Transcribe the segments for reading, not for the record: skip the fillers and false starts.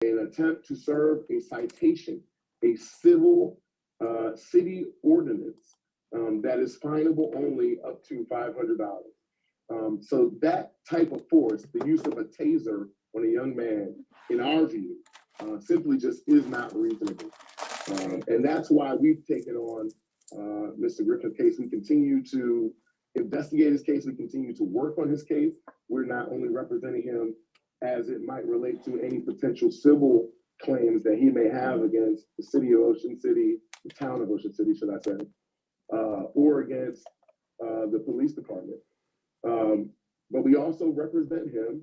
an attempt to serve a citation, a civil city ordinance that is finable only up to $500. So that type of force, the use of a taser on a young man, in our view, simply just is not reasonable. And that's why we've taken on Mr. Griffin's case. We continue to investigate his case. We continue to work on his case. We're not only representing him as it might relate to any potential civil claims that he may have against the city of Ocean City, the town of Ocean City, should I say, or against the police department. But we also represent him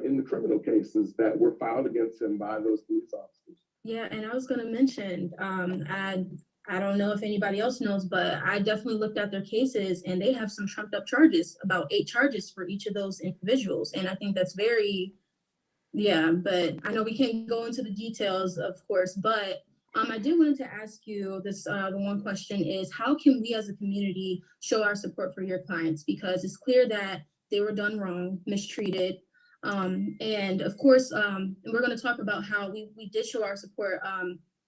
in the criminal cases that were filed against him by those police officers. Yeah, and I was going to mention, I don't know if anybody else knows, but I definitely looked at their cases and they have some trumped up charges, about 8 charges for each of those individuals. And I think that's very, yeah, but I know we can't go into the details, of course, but I did want to ask you this, the one question is, how can we as a community show our support for your clients? Because it's clear that they were done wrong, mistreated. And of course, we're going to talk about how we did show our support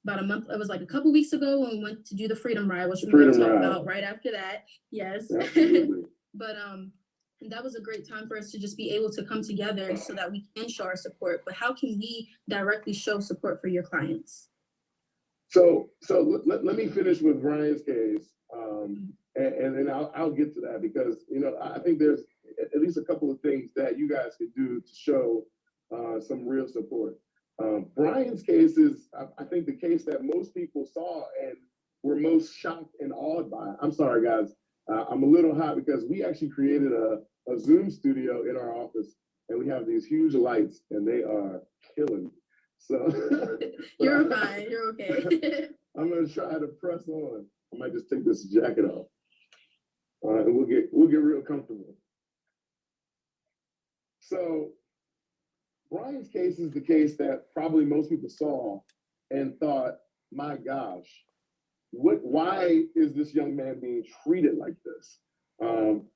about a month, it was like a couple weeks ago when we went to do the Freedom Ride, which we're going to talk about right after that. Yes. But that was a great time for us to just be able to come together so that we can show our support. But how can we directly show support for your clients? So let me finish with Ryan's case, and then I'll get to that, because I think there's at least a couple of things that you guys could do to show some real support. Brian's case is, I think, the case that most people saw and were most shocked and awed by. I'm sorry, guys. I'm a little hot because we actually created a Zoom studio in our office, and we have these huge lights, and they are killing me. So you're fine. You're okay. I'm gonna try to press on. I might just take this jacket off, and we'll get real comfortable. So Brian's case is the case that probably most people saw and thought, my gosh, why is this young man being treated like this?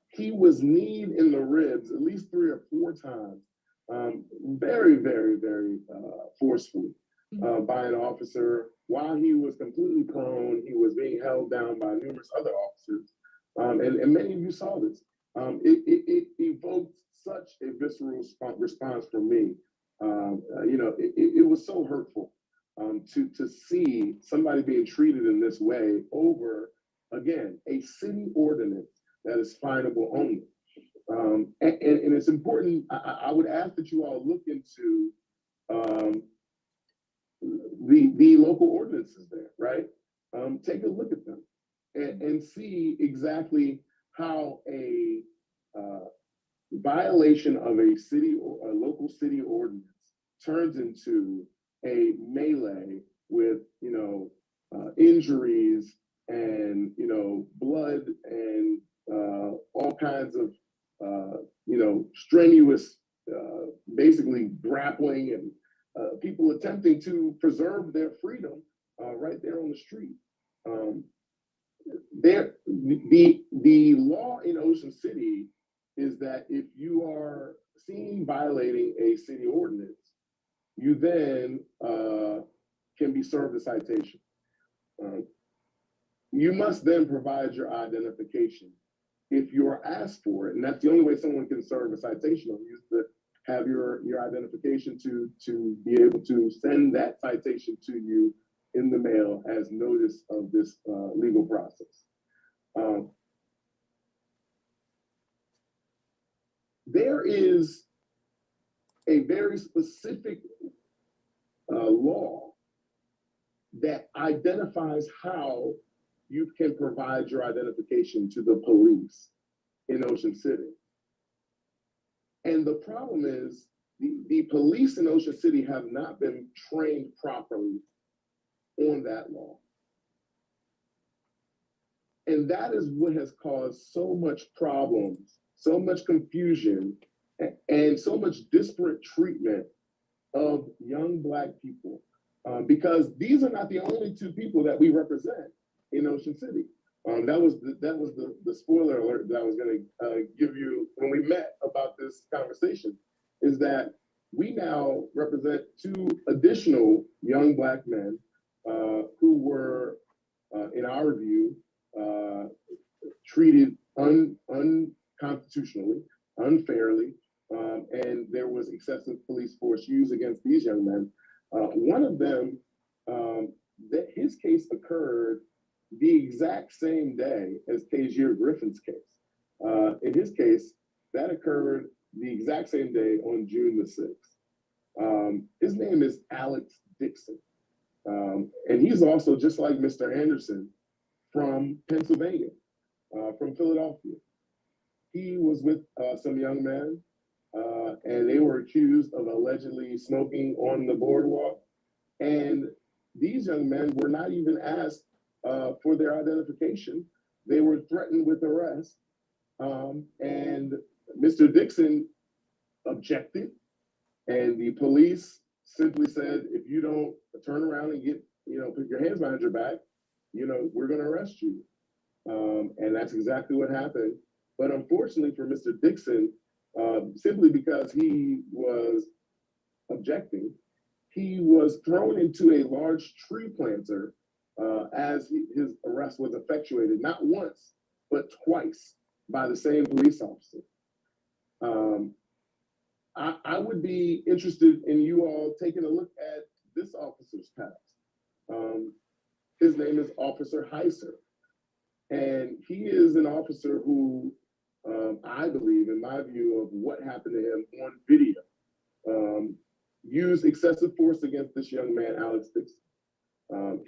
He was kneed in the ribs at least 3 or 4 times, very, very, very forcefully by an officer. While he was completely prone, he was being held down by numerous other officers. And many of you saw this. It evoked such a visceral response from me. It was so hurtful to see somebody being treated in this way over, again, a city ordinance that is finable only. And it's important, I would ask that you all look into the local ordinances there, right? Take a look at them and see exactly how a violation of a local city ordinance turns into a melee with, injuries and, blood and all kinds of, strenuous, basically grappling and people attempting to preserve their freedom right there on the street. The law in Ocean City is that if you are seen violating a city ordinance, you then can be served a citation. You must then provide your identification if you are asked for it, and that's the only way someone can serve a citation on you, is to have your identification to be able to send that citation to you in the mail as notice of this legal process. There is a very specific law that identifies how you can provide your identification to the police in Ocean City. And the problem is the police in Ocean City have not been trained properly on that law. And that is what has caused so much problems, so much confusion, and so much disparate treatment of young Black people. Because these are not the only 2 people that we represent in Ocean City. That was the spoiler alert that I was going to give you when we met about this conversation, is that we now represent two additional young Black men who were, in our view, treated unconstitutionally, unfairly, and there was excessive police force used against these young men. One of them, that his case occurred the exact same day as Tasia Griffin's case. In his case, that occurred the exact same day on June the 6th. His name is Alex Dixon. And he's also, just like Mr. Anderson, from Pennsylvania, from Philadelphia. He was with some young men, and they were accused of allegedly smoking on the boardwalk. And these young men were not even asked for their identification. They were threatened with arrest. And Mr. Dixon objected, and the police simply said, if you don't turn around and get, put your hands behind your back, we're going to arrest you. And that's exactly what happened. But unfortunately for Mr. Dixon, simply because he was objecting, he was thrown into a large tree planter as his arrest was effectuated, not once, but twice by the same police officer. I would be interested in you all taking a look at this officer's past. His name is Officer Heiser, and he is an officer who I believe, in my view of what happened to him on video, used excessive force against this young man, Alex Dixon.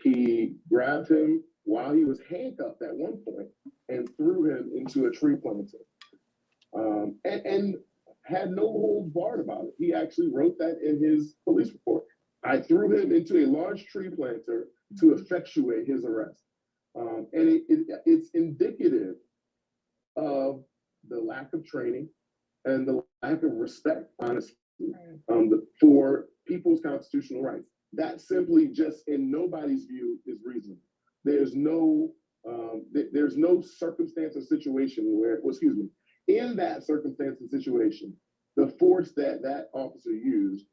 He grabbed him while he was handcuffed at one point and threw him into a tree planter. And had no holds barred about it. He actually wrote that in his police report. I threw him into a large tree planter to effectuate his arrest. And it's indicative of the lack of training and the lack of respect, honestly, for people's constitutional rights. That simply just, in nobody's view, is reasonable. There's no circumstance or situation where, in that circumstance and situation, the force that officer used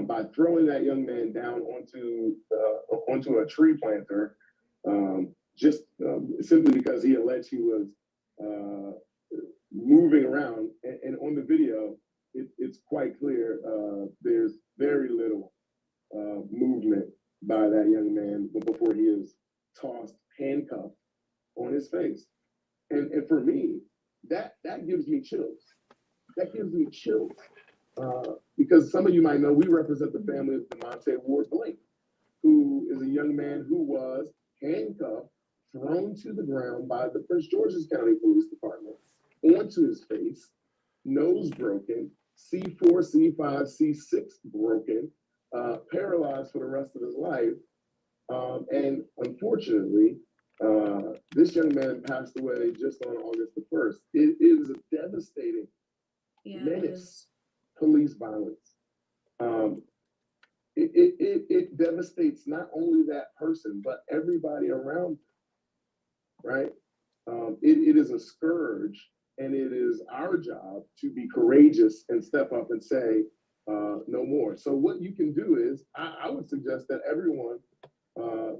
by throwing that young man down onto a tree planter, simply because he alleged he was moving around. And on the video, it's quite clear there's very little movement by that young man before he is tossed, handcuffed on his face. And for me, that gives me chills. That gives me chills. Because some of you might know, we represent the family of DeMonte Ward Blake, who is a young man who was handcuffed, thrown to the ground by the Prince George's County Police Department, onto his face, nose broken, C4, C5, C6 broken, paralyzed for the rest of his life. And unfortunately, this young man passed away just on August the 1st. It is a devastating menace, police violence. It devastates not only that person, but everybody around them, right? It is a scourge, and it is our job to be courageous and step up and say, no more. So what you can do is, I would suggest that everyone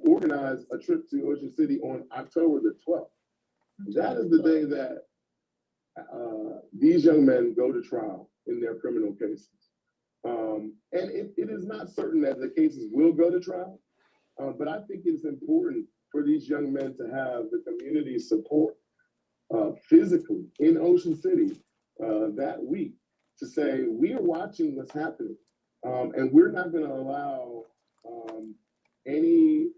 organize a trip to Ocean City on October the 12th. That is the day that these young men go to trial in their criminal cases. And it is not certain that the cases will go to trial, but I think it's important for these young men to have the community support physically in Ocean City that week to say, we are watching what's happening, and we're not going to allow anything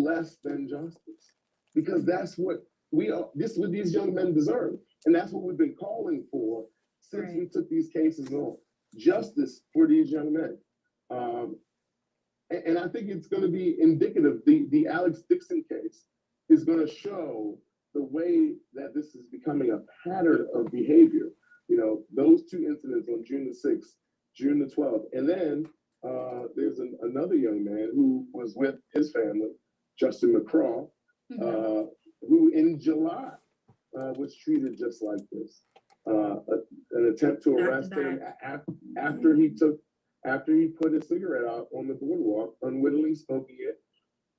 less than justice, because that's what what these young men deserve, and that's what we've been calling for since we took these cases on. Justice for these young men. And I think it's going to be indicative. The Alex Dixon case is going to show the way that this is becoming a pattern of behavior. Those two incidents on June the 6th, June the 12th. And then there's another young man who was with his family, Justin McCraw, who in July was treated just like this. an attempt to Back to arrest him after he put his cigarette out on the boardwalk, unwittingly smoking it,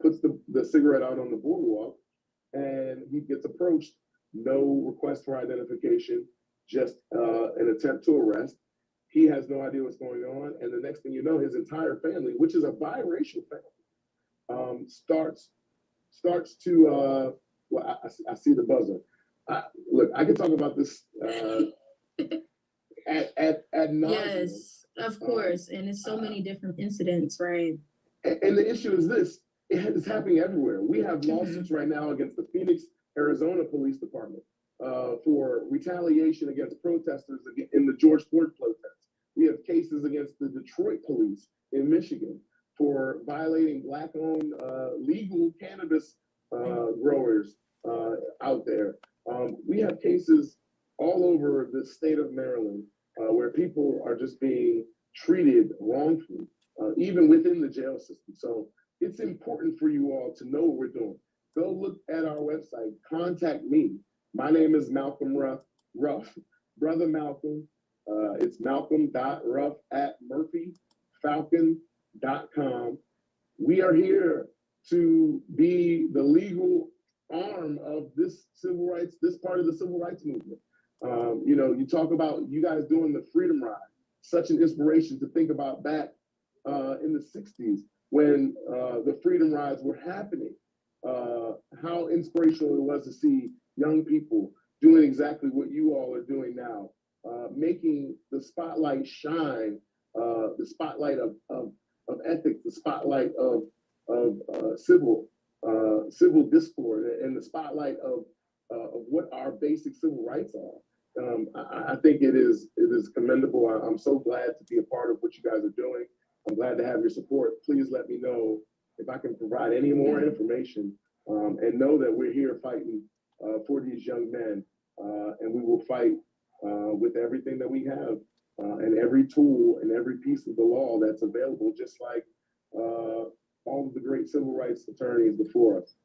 puts the cigarette out on the boardwalk, and he gets approached. No request for identification, just an attempt to arrest. He has no idea what's going on, and the next thing you know, his entire family, which is a biracial family, starts to. Well, I see the buzzer. Look, I can talk about this at nauseam. Yes, of course, and it's so many different incidents, right? And the issue is this: it's happening everywhere. We have lawsuits right now against the Phoenix, Arizona Police Department for retaliation against protesters in the George Floyd protests. We have cases against the Detroit police in Michigan for violating Black-owned legal cannabis growers out there. We have cases all over the state of Maryland where people are just being treated wrongfully, even within the jail system. So it's important for you all to know what we're doing. Go look at our website, contact me. My name is Malcolm Ruff, Brother Malcolm. It's malcolm.ruff@murphyfalcon.com. We are here to be the legal arm of this part of the civil rights movement. You talk about you guys doing the Freedom Ride, such an inspiration to think about back in the 60s when the Freedom Rides were happening, how inspirational it was to see young people doing exactly what you all are doing now, making the spotlight shine, the spotlight of ethics, the spotlight of civil discord, and the spotlight of what our basic civil rights are. I think it is commendable. I'm so glad to be a part of what you guys are doing. I'm glad to have your support. Please let me know if I can provide any more information, and know that we're here fighting for these young men, and we will fight with everything that we have, and every tool and every piece of the law that's available, just like all of the great civil rights attorneys before us.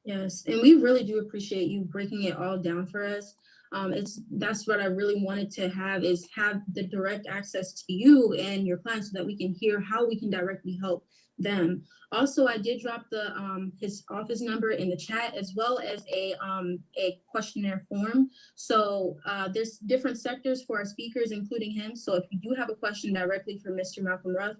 Yes, and we really do appreciate you breaking it all down for us. That's what I really wanted to have the direct access to you and your clients so that we can hear how we can directly help them. Also, I did drop his office number in the chat, as well as a questionnaire form. So there's different sectors for our speakers, including him. So if you do have a question directly for Mr. Malcolm Ruff,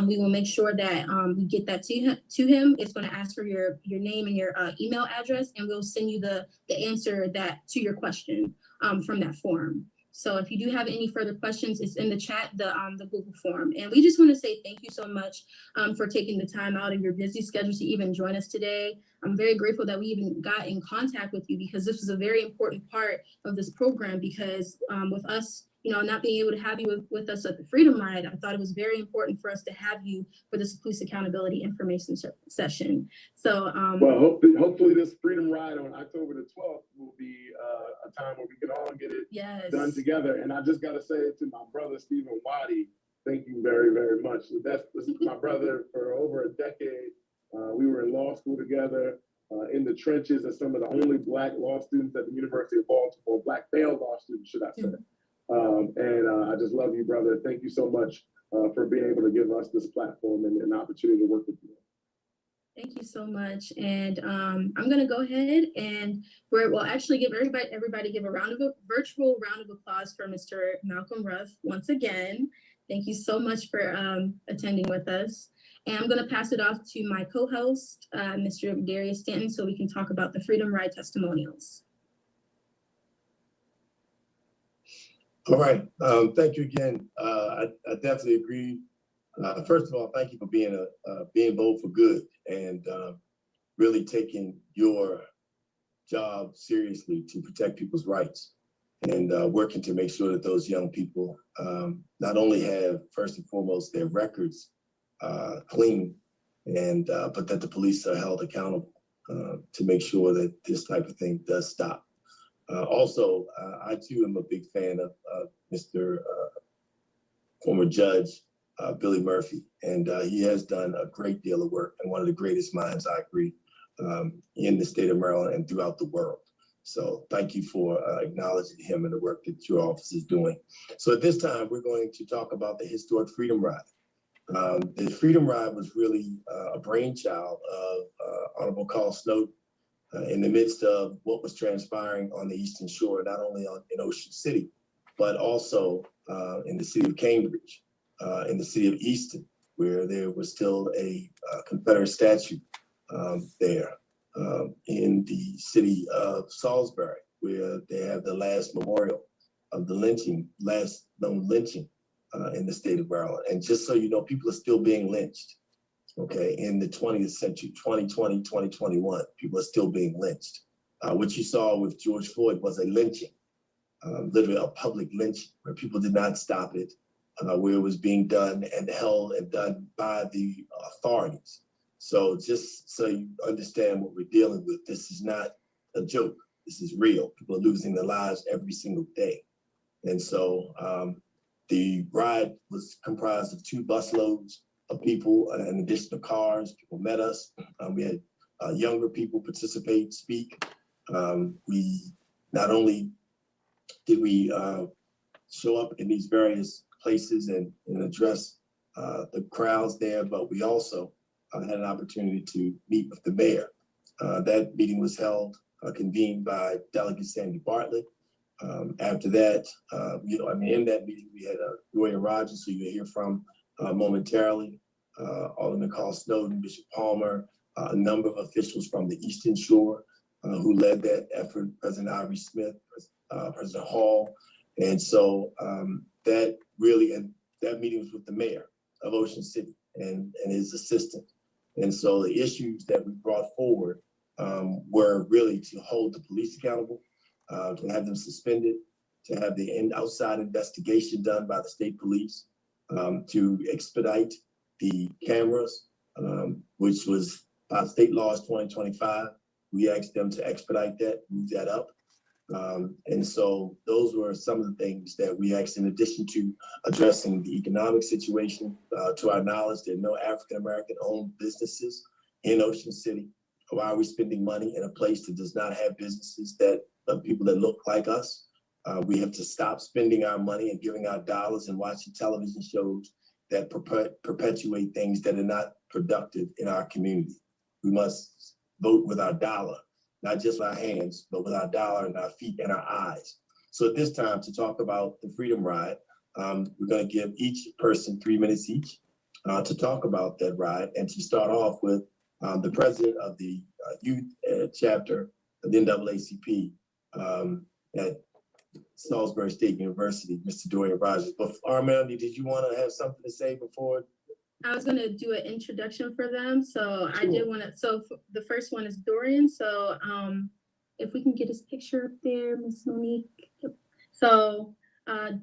we will make sure that we get that to him. It's going to ask for your name and your email address, and we'll send you the answer to your question from that form. So if you do have any further questions, it's in the chat, the Google form. And we just want to say thank you so much for taking the time out of your busy schedule to even join us today. I'm very grateful that we even got in contact with you, because this was a very important part of this program, because with us, not being able to have you with us at the Freedom Ride, I thought it was very important for us to have you for this police accountability information session. So, well, hopefully this Freedom Ride on October the 12th will be a time where we can all get it done together. And I just got to say to my brother, Stephen Waddy, thank you very, very much. This is my brother for over a decade. We were in law school together, in the trenches as some of the only Black law students at the University of Baltimore, Black male law students, should I say. I just love you, brother. Thank you so much for being able to give us this platform and an opportunity to work with you. Thank you so much. And I'm going to go ahead and we'll actually give everybody give a virtual round of applause for Mr. Malcolm Ruff once again. Thank you so much for attending with us. And I'm going to pass it off to my co-host, Mr. Darius Stanton, so we can talk about the Freedom Ride testimonials. All right. Thank you again. I definitely agree. First of all, thank you for being bold for good and really taking your job seriously to protect people's rights and working to make sure that those young people not only have, first and foremost, their records clean, and but that the police are held accountable to make sure that this type of thing does stop. Also, I too am a big fan of Mr. Former Judge Billy Murphy, and he has done a great deal of work, and one of the greatest minds, I agree, in the state of Maryland and throughout the world. So thank you for acknowledging him and the work that your office is doing. So at this time, we're going to talk about the historic Freedom Ride. The Freedom Ride was really a brainchild of Honorable Carl Snowden in the midst of what was transpiring on the Eastern Shore, not only in Ocean City, but also in the city of Cambridge, in the city of Easton, where there was still a Confederate statue there. In the city of Salisbury, where they have the last memorial of the lynching, last known lynching in the state of Maryland. And just so you know, people are still being lynched, okay, in the 20th century, 2020, 2021, people are still being lynched. What you saw with George Floyd was a lynching, literally a public lynching, where people did not stop it, where it was being done and held and done by the authorities. So just so you understand what we're dealing with, this is not a joke. This is real. People are losing their lives every single day. And so the ride was comprised of 2 busloads of people and additional cars. People met us. We had younger people participate, speak. We not only did we show up in these various places and address the crowds there, but we also had an opportunity to meet with the mayor. That meeting was held, convened by Delegate Sandy Bartlett. After that, in that meeting, we had Dorian Rogers, who you'll hear from momentarily, Alderman Carl Snowden, Bishop Palmer, a number of officials from the Eastern Shore who led that effort, President Ivory Smith, President Hall. And so that meeting was with the mayor of Ocean City and his assistant. And so the issues that we brought forward were really to hold the police accountable, to have them suspended, to have the outside investigation done by the state police, to expedite the cameras, which was by state laws 2025. We asked them to expedite that, move that up. And so those were some of the things that we asked, in addition to addressing the economic situation. To our knowledge, there are no African-American owned businesses in Ocean City. Why are we spending money in a place that does not have businesses that people that look like us? We have to stop spending our money and giving our dollars and watching television shows that perpetuate things that are not productive in our community. We must vote with our dollar, not just our hands, but with our dollar and our feet and our eyes. So at this time, to talk about the Freedom Ride, we're going to give each person 3 minutes each to talk about that ride, and to start off with the president of the youth chapter of the NAACP at Salisbury State University, Mr. Dorian Rogers. But Armando, did you want to have something to say before? I was gonna do an introduction for them, so I Sure. did want to. So the first one is Dorian. So if we can get his picture up there, Miss Monique. Yep. So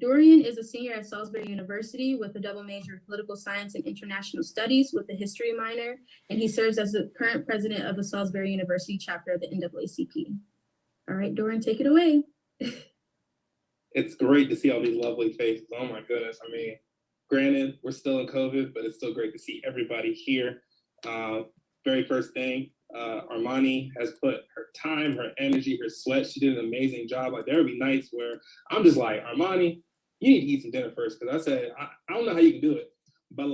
Dorian is a senior at Salisbury University with a double major in political science and international studies with a history minor, and he serves as the current president of the Salisbury University chapter of the NAACP. All right, Dorian, take it away. It's great to see all these lovely faces. Oh my goodness. I mean, granted, we're still in COVID, but it's still great to see everybody here. Very first thing, Armani has put her time, her energy, her sweat. She did an amazing job. Like, there would be nights where I'm just like, Armani, you need to eat some dinner first. Because I said, I don't know how you can do it. But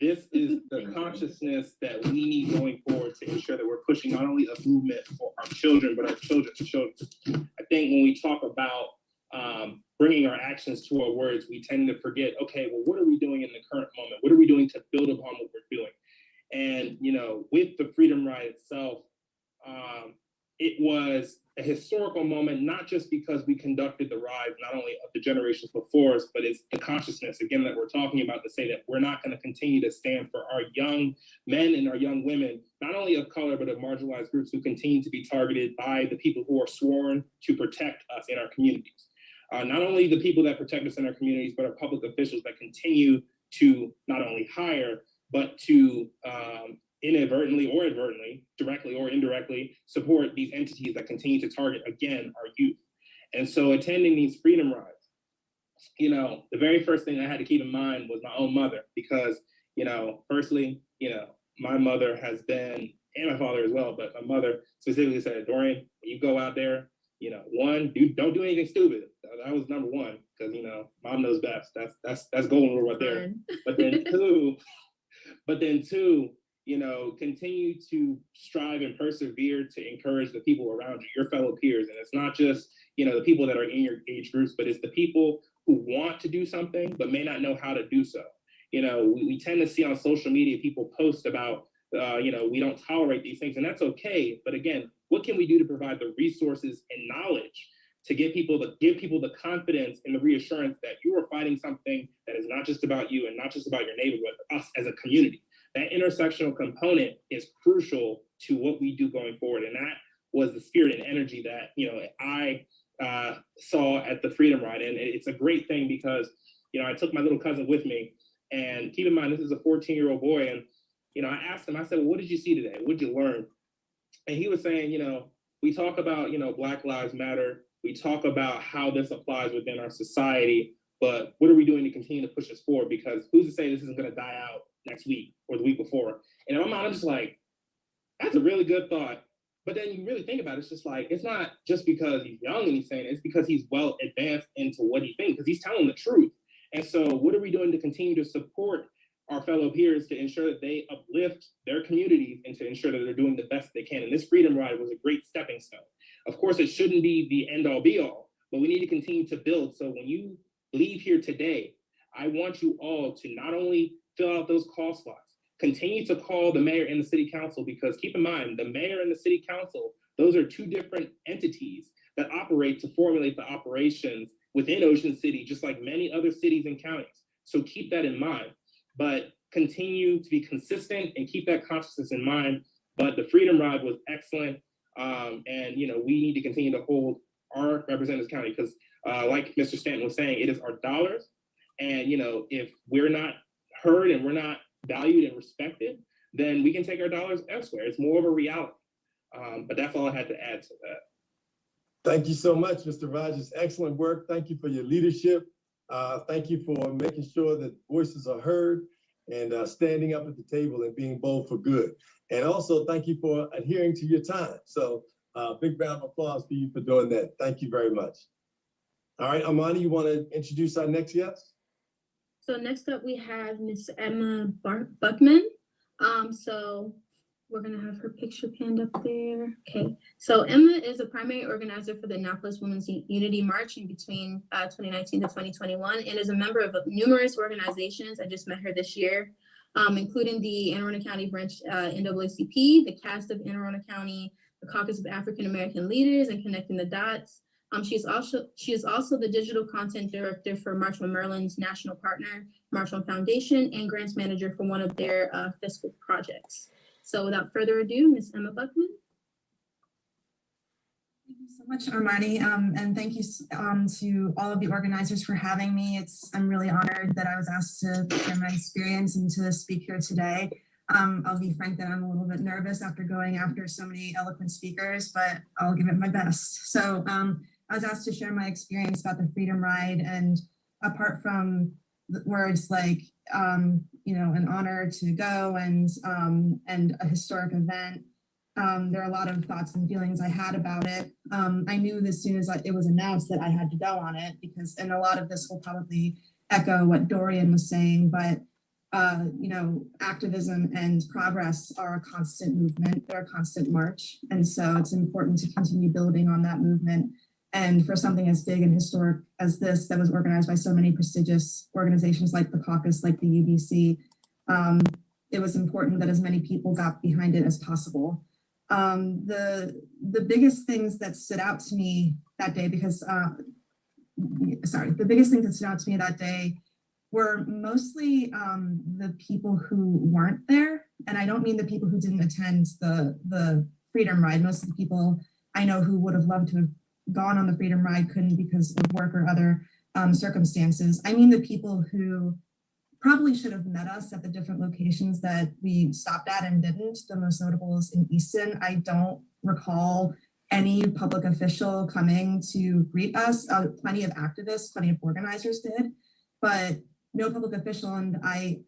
this is the consciousness that we need going forward to ensure that we're pushing not only a movement for our children, but our children's children. I think when we talk about bringing our actions to our words, we tend to forget, okay, well, what are we doing in the current moment? What are we doing to build upon what we're doing? And, with the Freedom Ride itself, it was a historical moment, not just because we conducted the ride, not only of the generations before us, but it's the consciousness, again, that we're talking about, to say that we're not going to continue to stand for our young men and our young women, not only of color, but of marginalized groups who continue to be targeted by the people who are sworn to protect us in our communities. Not only the people that protect us in our communities, but our public officials that continue to not only hire, but to inadvertently or advertently, directly or indirectly, support these entities that continue to target, again, our youth. And so attending these Freedom Rides, the very first thing I had to keep in mind was my own mother, because, firstly, my mother has been and my father as well, but my mother specifically said, Dorian, when you go out there, you know, one, don't do anything stupid. That was number one, because you know, mom knows best. That's golden rule right there. But then two, you know, continue to strive and persevere to encourage the people around you, your fellow peers. And it's not just, you know, the people that are in your age groups, but it's the people who want to do something, but may not know how to do so. You know, we tend to see on social media, people post about, you know, we don't tolerate these things, and that's okay. But again, what can we do to provide the resources and knowledge to give people the confidence and the reassurance that you are fighting something that is not just about you and not just about your neighbor, but us as a community. That intersectional component is crucial to what we do going forward. And that was the spirit and energy that, you know, I saw at the Freedom Ride. And it's a great thing because, you know, I took my little cousin with me, and keep in mind, this is a 14-year-old boy. And, you know, I asked him, I said, well, what did you see today? What did you learn? And he was saying, you know, we talk about, you know, Black Lives Matter. We talk about how this applies within our society, but what are we doing to continue to push us forward? Because who's to say this isn't going to die out next week or the week before? And in my mind, I'm just like, that's a really good thought. But then you really think about it, it's just like, it's not just because he's young and he's saying it, it's because he's well advanced into what he thinks, because he's telling the truth. And so what are we doing to continue to support our fellow peers to ensure that they uplift their communities and to ensure that they're doing the best they can? And this Freedom Ride was a great stepping stone. Of course, it shouldn't be the end all be all, but we need to continue to build. So when you leave here today, I want you all to not only fill out those call slots, continue to call the mayor and the city council, because keep in mind, the mayor and the city council, those are two different entities that operate to formulate the operations within Ocean City, just like many other cities and counties. So keep that in mind, but continue to be consistent and keep that consciousness in mind. But the Freedom Ride was excellent. And, you know, we need to continue to hold our representatives accountable, because like Mr. Stanton was saying, it is our dollars. And, you know, if we're not heard and we're not valued and respected, then we can take our dollars elsewhere. It's more of a reality. But that's all I had to add to that. Thank you so much, Mr. Rogers. Excellent work. Thank you for your leadership. Thank you for making sure that voices are heard and standing up at the table and being bold for good. And also thank you for adhering to your time. So big round of applause for you for doing that. Thank you very much. All right, Amani, you want to introduce our next guest? So next up, we have Miss Emma Buckman. So we're gonna have her picture pinned up there. Okay, so Emma is a primary organizer for the Annapolis Women's Unity March in between 2019 to 2021, and is a member of numerous organizations. I just met her this year, including the Anne Arundel County Branch NAACP, the CAST of Anne Arundel County, the Caucus of African American Leaders, and Connecting the Dots. She is also the digital content director for Marshall Merlin's national partner, Marshall Foundation, and grants manager for one of their fiscal projects. So without further ado, Ms. Emma Buckman. Thank you so much, Armani, and thank you to all of the organizers for having me. I'm really honored that I was asked to share my experience and to speak here today. I'll be frank that I'm a little bit nervous after going after so many eloquent speakers, but I'll give it my best. So I was asked to share my experience about the Freedom Ride, and apart from the words like, you know, an honor to go and a historic event, there are a lot of thoughts and feelings I had about it. I knew as soon as it was announced that I had to go on it, because, and a lot of this will probably echo what Dorian was saying, but you know, activism and progress are a constant movement, they're a constant march. And so it's important to continue building on that movement. And for something as big and historic as this, that was organized by so many prestigious organizations like the Caucus, like the UBC, it was important that as many people got behind it as possible. The biggest things that stood out to me that day, because, the biggest things that stood out to me that day were mostly the people who weren't there. And I don't mean the people who didn't attend the Freedom Ride. Most of the people I know who would have loved to have gone on the Freedom Ride couldn't because of work or other circumstances. I mean the people who probably should have met us at the different locations that we stopped at and didn't. The most notable is in Easton. I don't recall any public official coming to greet us. Plenty of activists, plenty of organizers did, but no public official. And I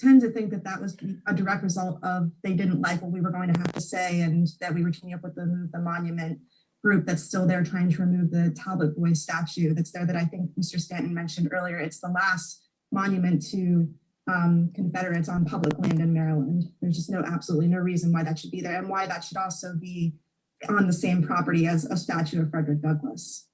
tend to think that that was a direct result of they didn't like what we were going to have to say, and that we were teaming up with the Move the Monument group that's still there trying to remove the Talbot Boys statue that's there that I think Mr. Stanton mentioned earlier. It's the last monument to Confederates on public land in Maryland. There's just absolutely no reason why that should be there, and why that should also be on the same property as a statue of Frederick Douglass.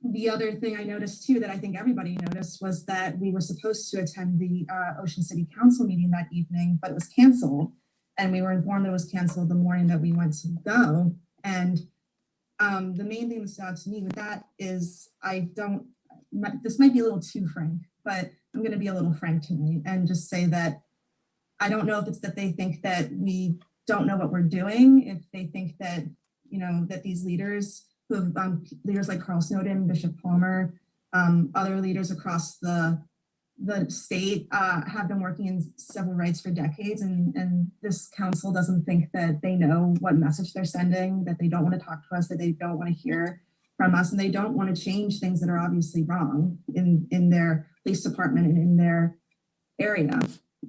The other thing I noticed too, that I think everybody noticed, was that we were supposed to attend the Ocean City Council meeting that evening, but it was canceled. And we were informed it was canceled the morning that we went to go. And the main thing that stood out to me with that is this might be a little too frank, but I'm going to be a little frank tonight and just say that I don't know if it's that they think that we don't know what we're doing, if they think that, you know, that these leaders who have leaders like Carl Snowden, Bishop Palmer, other leaders across the state have been working in civil rights for decades, and this council doesn't think that they know what message they're sending, that they don't want to talk to us, that they don't want to hear from us, and they don't want to change things that are obviously wrong in their police department and in their area.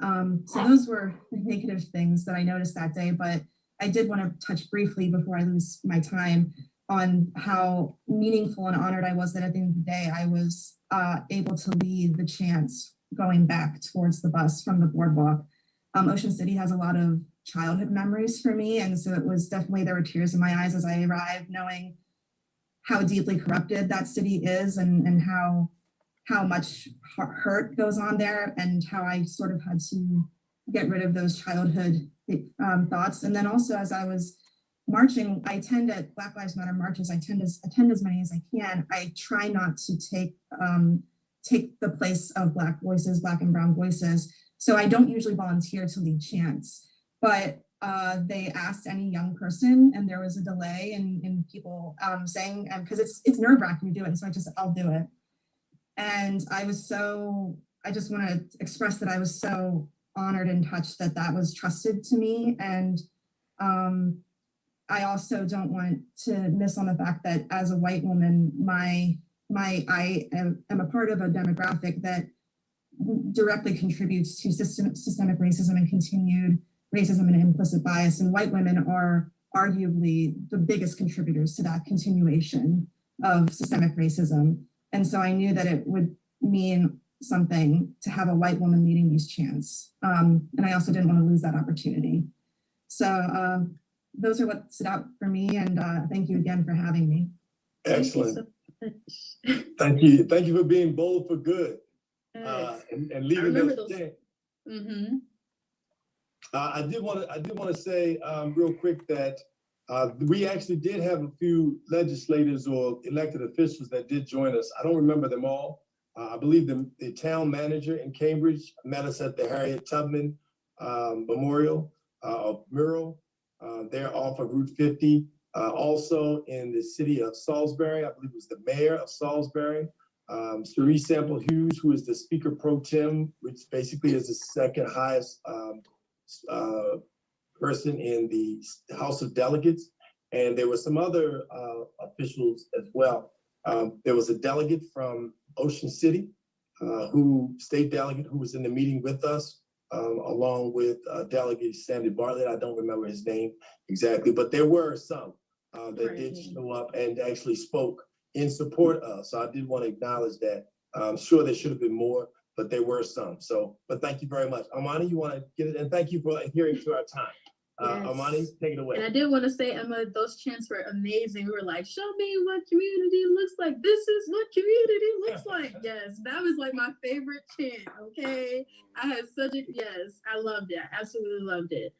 So those were the negative things that I noticed that day, but I did want to touch briefly before I lose my time on how meaningful and honored I was that at the end of the day, I was able to lead the chants going back towards the bus from the boardwalk. Ocean City has a lot of childhood memories for me. And so it was definitely, there were tears in my eyes as I arrived, knowing how deeply corrupted that city is, and how much hurt goes on there, and how I sort of had to get rid of those childhood thoughts. And then also, as I was marching, I attend at Black Lives Matter marches. I attend as many as I can. I try not to take the place of Black voices, Black and brown voices. So I don't usually volunteer to lead chants, but they asked any young person, and there was a delay in people saying, because it's nerve-wracking to do it. So I'll do it. And I just want to express that I was so honored and touched that that was trusted to me. And I also don't want to miss on the fact that as a white woman, I am a part of a demographic that directly contributes to systemic racism and continued racism and implicit bias. And white women are arguably the biggest contributors to that continuation of systemic racism. And so I knew that it would mean something to have a white woman leading these chants. And I also didn't want to lose that opportunity. So those are what stood out for me. And thank you again for having me. Excellent. Thank you. Thank you for being bold for good and leading those chants. Mm-hmm. I did want to say real quick that we actually did have a few legislators or elected officials that did join us. I don't remember them all. I believe the town manager in Cambridge met us at the Harriet Tubman Memorial mural. They're off of Route 50. Also in the city of Salisbury, I believe it was the mayor of Salisbury, Cerise Sample Hughes, who is the Speaker Pro Tem, which basically is the second highest person in the House of Delegates. And there were some other officials as well. There was a delegate from Ocean City, state delegate who was in the meeting with us, along with Delegate Sandy Bartlett. I don't remember his name exactly, but there were some that did show up and actually spoke in support of. So I did want to acknowledge that. I'm sure there should have been more, but there were some. So, but thank you very much. Amani, you want to get it? And thank you for adhering to our time. Yes. Amani, take it away. And I did want to say, Emma, those chants were amazing. We were like, show me what community looks like. This is what community looks like. Yes, that was like my favorite chant. Okay. I had yes, I loved it. I absolutely loved it.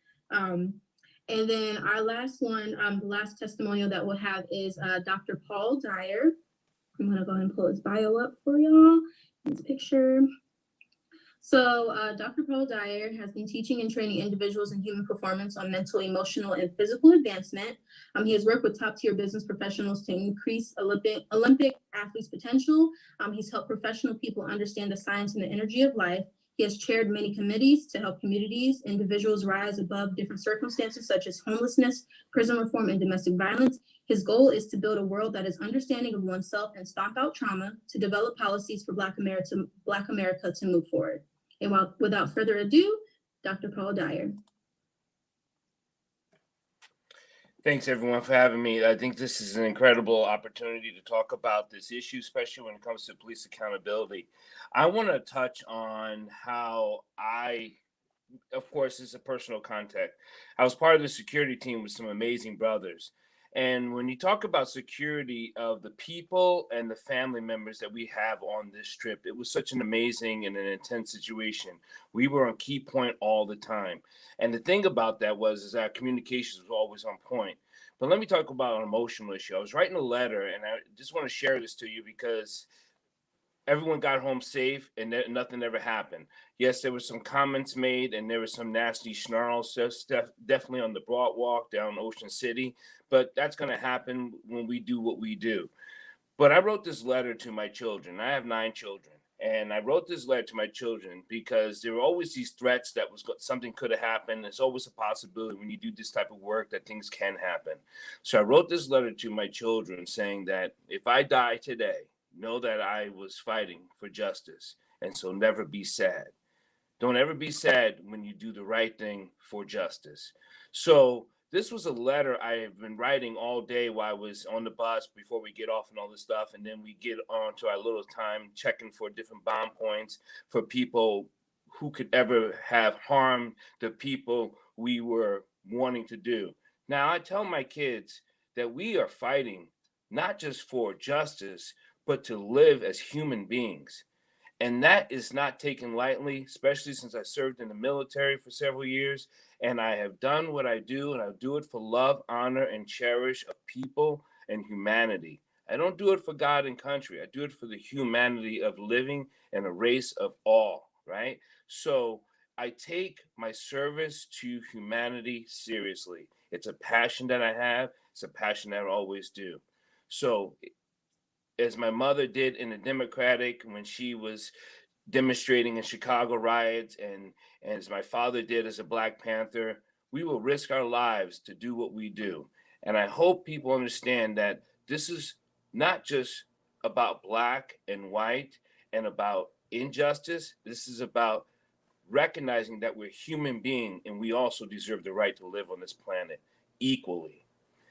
And then our last one, the last testimonial that we'll have is Dr. Paul Dyer. I'm going to go ahead and pull his bio up for y'all. His picture. So Dr. Paul Dyer has been teaching and training individuals in human performance on mental, emotional, and physical advancement. He has worked with top-tier business professionals to increase Olympic athletes' potential. He's helped professional people understand the science and the energy of life. He has chaired many committees to help communities, individuals rise above different circumstances such as homelessness, prison reform, and domestic violence. His goal is to build a world that is understanding of oneself and stomp out trauma, to develop policies for Black America to move forward. And without further ado, Dr. Paul Dyer. Thanks everyone for having me. I think this is an incredible opportunity to talk about this issue, especially when it comes to police accountability. I want to touch on how of course, it's a personal contact. I was part of the security team with some amazing brothers. And when you talk about security of the people and the family members that we have on this trip, it was such an amazing and an intense situation. We were on key point all the time. And the thing about that is our communications was always on point. But let me talk about an emotional issue. I was writing a letter, and I just want to share this to you because everyone got home safe and nothing ever happened. Yes, there were some comments made and there was some nasty snarls, definitely on the Broadwalk down Ocean City, but that's going to happen when we do what we do. But I wrote this letter to my children. I have 9 children. And I wrote this letter to my children because there were always these threats that something could have happened. There's always a possibility when you do this type of work that things can happen. So I wrote this letter to my children saying that if I die today, know that I was fighting for justice, and so never be sad. Don't ever be sad when you do the right thing for justice. So this was a letter I have been writing all day while I was on the bus before we get off and all this stuff, and then we get on to our little time checking for different bomb points for people who could ever have harmed the people we were wanting to do. Now, I tell my kids that we are fighting not just for justice, but to live as human beings. And that is not taken lightly, especially since I served in the military for several years. And I have done what I do, and I do it for love, honor, and cherish of people and humanity. I don't do it for God and country. I do it for the humanity of living in a race of all, right? So I take my service to humanity seriously. It's a passion that I have. It's a passion that I always do. So as my mother did in the Democratic when she was demonstrating in Chicago riots, and as my father did as a Black Panther, we will risk our lives to do what we do. And I hope people understand that this is not just about Black and white and about injustice. This is about recognizing that we're human beings and we also deserve the right to live on this planet equally.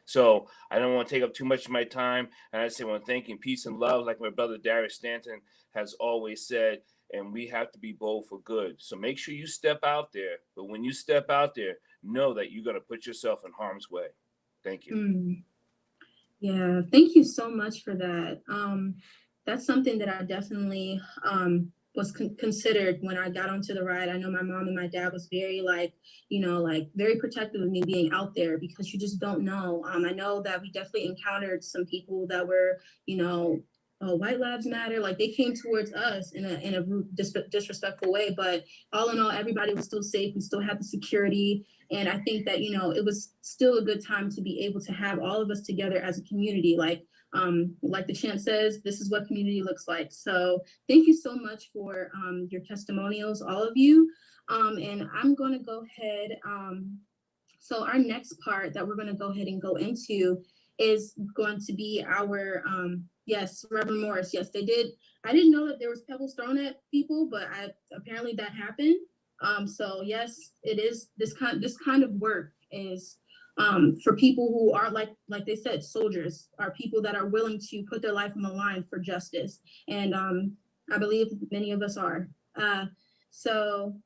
So I don't want to take up too much of my time. And I say, I want to thank you, peace and love, like my brother Darius Stanton has always said, and we have to be bold for good. So make sure you step out there. But when you step out there, know that you're going to put yourself in harm's way. Thank you. Yeah, thank you so much for that. That's something that I definitely was considered when I got onto the ride. I know my mom and my dad was very very protective of me being out there because you just don't know. I know that we definitely encountered some people that were, white lives matter. Like they came towards us in a disrespectful way, but all in all, everybody was still safe. We still had the security. And I think that, it was still a good time to be able to have all of us together as a community. Like the chant says, this is what community looks like. So thank you so much for your testimonials, all of you. And I'm going to go ahead. So our next part that we're going to go ahead and go into is going to be our, yes, Reverend Morris. Yes, they did. I didn't know that there was pebbles thrown at people, but apparently that happened. So yes, it is this kind of work is for people who are like they said, soldiers, are people that are willing to put their life on the line for justice. And I believe many of us are. So,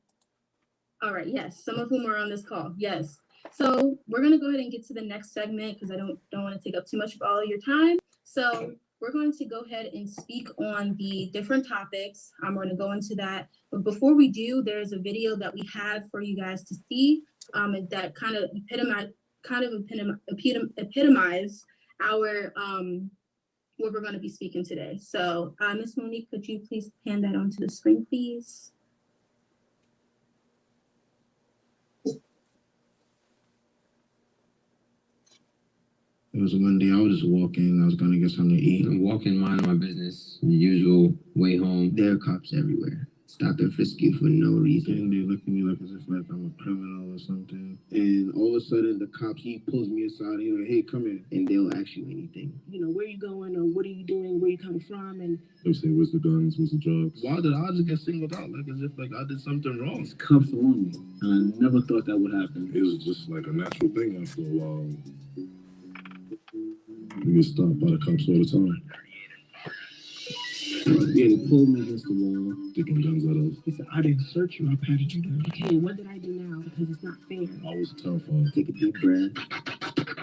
all right, yes, some of whom are on this call, yes. So we're gonna go ahead and get to the next segment because I don't want to take up too much of all of your time. So we're going to go ahead and speak on the different topics. I'm going to go into that. But before we do, there's a video that we have for you guys to see that kind of epitomize our what we're going to be speaking today. So Ms. Monique, could you please hand that onto the screen, please? It was one day I was just walking. I was going to get something to eat. I'm walking, minding my business, the usual way home. There are cops everywhere. stop and frisk you for no reason. And they look at me like as if like I'm a criminal or something. And all of a sudden the cop, he pulls me aside, he's like, hey, come here. And they'll ask you anything. You know, where you going or what are you doing, where you coming from? And They'll say, where's the guns, where's the drugs? Why did I just get singled out? Like as if like I did something wrong. it's cuffs on me. And I never thought that would happen. It was just like a natural thing after a while. We get stopped by the cops all the time. Yeah, they pulled me against the wall. Sticking guns at us. He said, I didn't search you, I patted you down. Okay, what did I do now? Because it's not fair. I was terrified. Take a deep breath.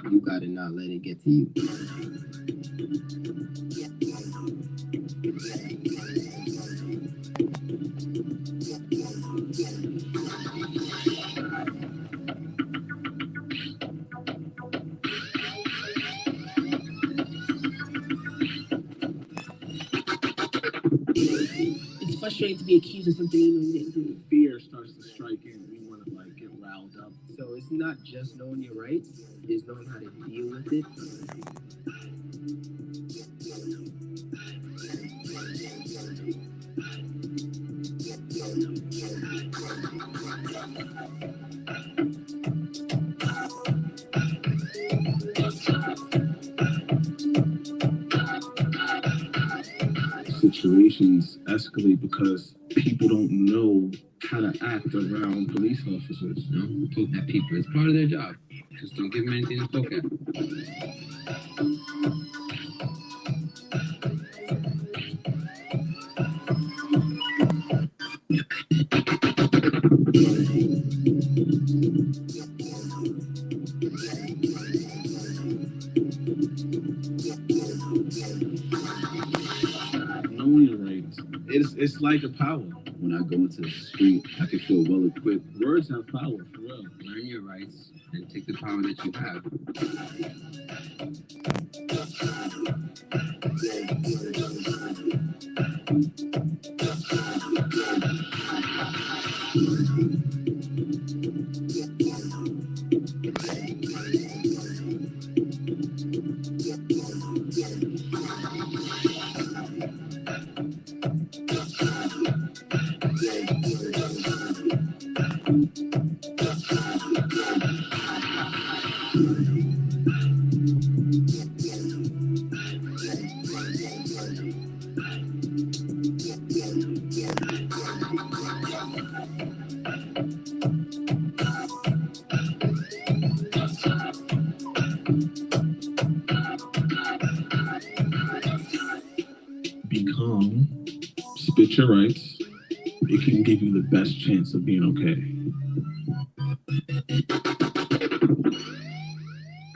You gotta not let it get to you. It's frustrating to be accused of something you know you didn't do. Fear starts to strike in. We want to like get riled up. So it's not just knowing your rights, it's knowing how to deal with it. Situations escalate because people don't know how to act around police officers. You know, poke at people. It's part of their job. Just don't give them anything to poke at. Knowing your rights, it's like a power. When I go into the street, I can feel well equipped. Words have power, for real. Learn your rights and take the power that you have. Be calm, spit your rights. It can give you the best chance of being okay.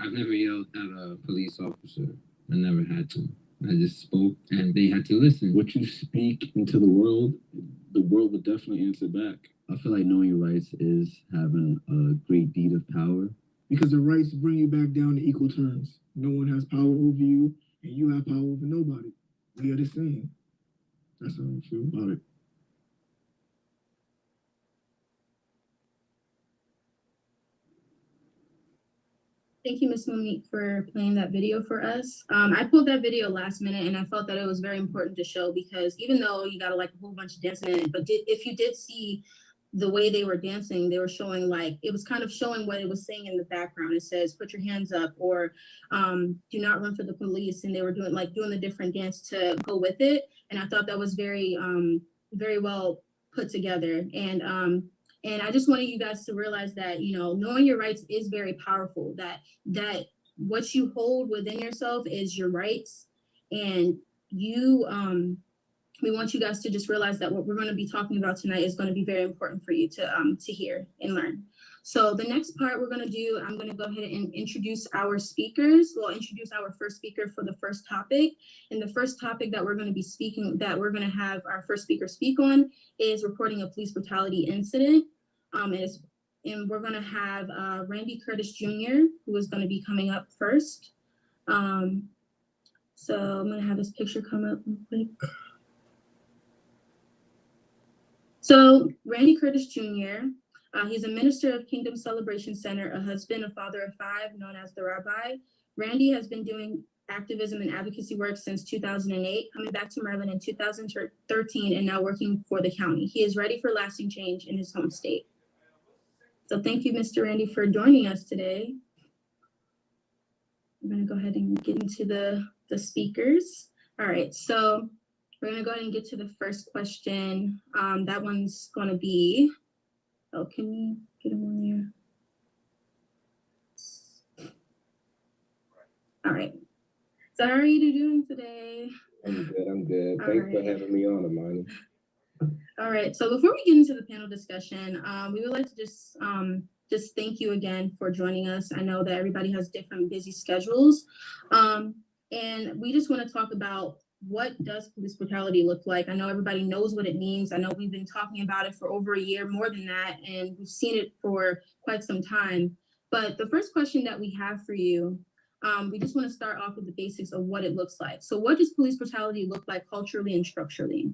I've never yelled at a police officer. I never had to. I just spoke and they had to listen. What you speak into the world will definitely answer back. I feel like knowing your rights is having a great deed of power. Because the rights bring you back down to equal terms. No one has power over you, and you have power over nobody. We are the same. That's how I feel about it. Thank you, Ms. Monique, for playing that video for us. I pulled that video last minute, and I felt that it was very important to show because even though you got like a whole bunch of dancing in it, but if you did see the way they were dancing, they were showing like, it was kind of showing what it was saying in the background. It says, put your hands up, or do not run for the police. And they were doing the different dance to go with it. And I thought that was very, very well put together. And I just wanted you guys to realize that, you know, knowing your rights is very powerful, that what you hold within yourself is your rights. And we want you guys to just realize that what we're going to be talking about tonight is going to be very important for you to hear and learn. So the next part we're going to do, I'm going to go ahead and introduce our speakers. We'll introduce our first speaker for the first topic. And the first topic that we're going to be speaking, that we're going to have our first speaker speak on is reporting a police brutality incident. And we're going to have Randy Curtis Jr., who is going to be coming up first. So I'm going to have his picture come up real quick. So Randy Curtis Jr., he's a minister of Kingdom Celebration Center, a husband, a father of 5, known as the Rabbi. Randy has been doing activism and advocacy work since 2008, coming back to Maryland in 2013, and now working for the county. He is ready for lasting change in his home state. So thank you, Mr. Randy, for joining us today. I'm gonna go ahead and get into the speakers. All right, so we're gonna go ahead and get to the first question. That one's gonna be, oh, can we get him on there? All right. So how are you doing today? I'm good. I'm good. All Thanks for right. having me on, Amani. All right. So before we get into the panel discussion, we would like to just thank you again for joining us. I know that everybody has different busy schedules, and we just want to talk about what does police brutality look like. I know everybody knows what it means. I know we've been talking about it for over a year, more than that, and we've seen it for quite some time. But the first question that we have for you, we just want to start off with the basics of what it looks like. So what does police brutality look like culturally and structurally?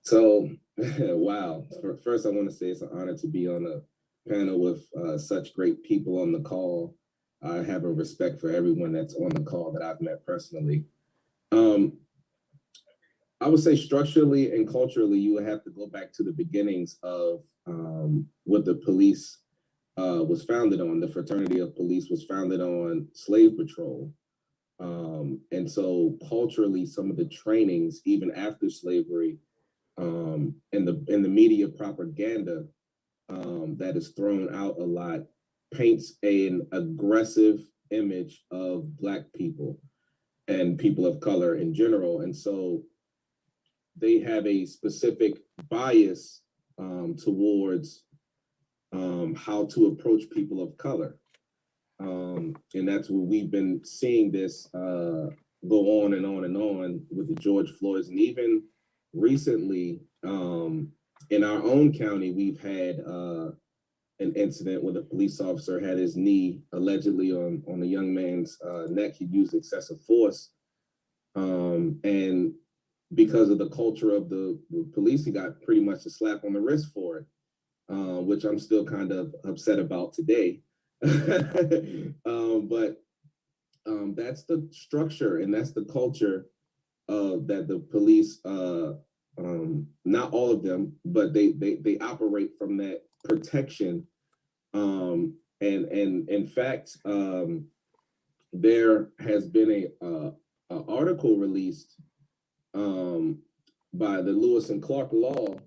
So, wow. First, I want to say it's an honor to be on a panel with such great people on the call. I have a respect for everyone that's on the call that I've met personally. I would say structurally and culturally, you would have to go back to the beginnings of what the police was founded on. The fraternity of police was founded on slave patrol. And so culturally, some of the trainings, even after slavery, and the media propaganda that is thrown out a lot paints an aggressive image of Black people and people of color in general. And so they have a specific bias towards how to approach people of color. And that's what we've been seeing this go on and on and on with the George Floyds. And even recently, in our own county, we've had an incident where the police officer had his knee allegedly on a young man's neck. He used excessive force. And because of the culture of the police, he got pretty much a slap on the wrist for it, which I'm still kind of upset about today. But that's the structure and that's the culture that the police, not all of them, but they operate from that protection. And in fact, there has been a article released by the Lewis and Clark Law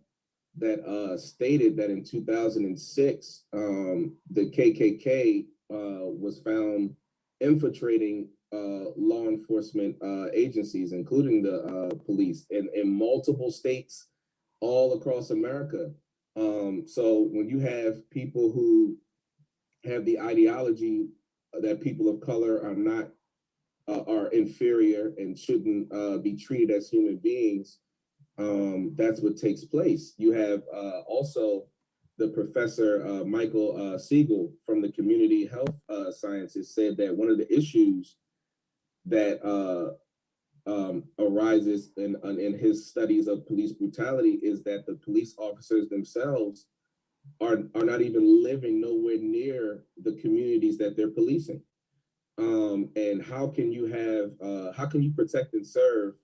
that stated that in 2006, the KKK was found infiltrating law enforcement agencies, including the police, in multiple states all across America. So when you have people who have the ideology that people of color are not are inferior and shouldn't be treated as human beings, that's what takes place. You have also the professor Michael Siegel from the Community Health Sciences said that one of the issues that arises in his studies of police brutality is that the police officers themselves are not even living nowhere near the communities that they're policing. And how can you protect and serve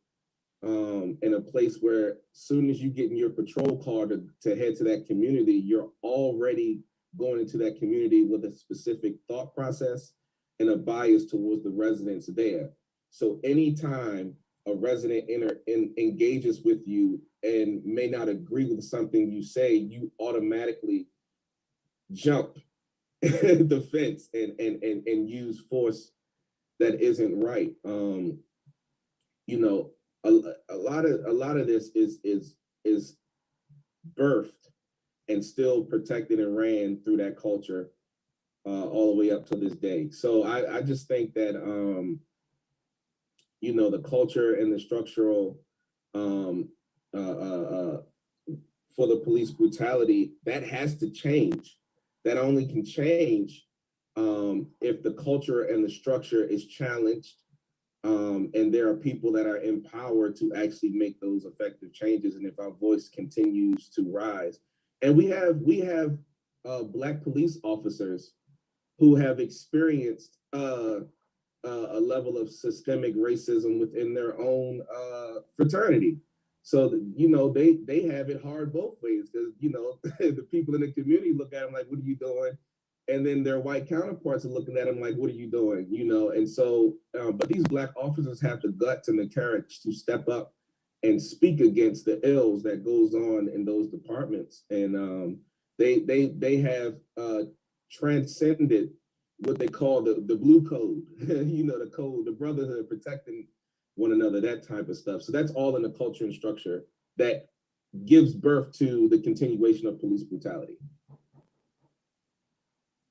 in a place where as soon as you get in your patrol car to head to that community, you're already going into that community with a specific thought process and a bias towards the residents there. So anytime a resident engages with you and may not agree with something you say, you automatically jump the fence and use force that isn't right. You know, a lot of this is birthed and still protected and ran through that culture all the way up to this day. So I just think that you know, the culture and the structural for the police brutality, that has to change. That only can change if the culture and the structure is challenged, and there are people that are empowered to actually make those effective changes, and if our voice continues to rise. And we have Black police officers who have experienced a level of systemic racism within their own fraternity. So you know they have it hard both ways because you know the people in the community look at them like, "What are you doing?" And then their white counterparts are looking at them like, "What are you doing?" You know, and so but these Black officers have the guts and the courage to step up and speak against the ills that goes on in those departments, and they have transcended what they call the blue code, you know, the code, the brotherhood, protecting one another, that type of stuff. So that's all in the culture and structure that gives birth to the continuation of police brutality.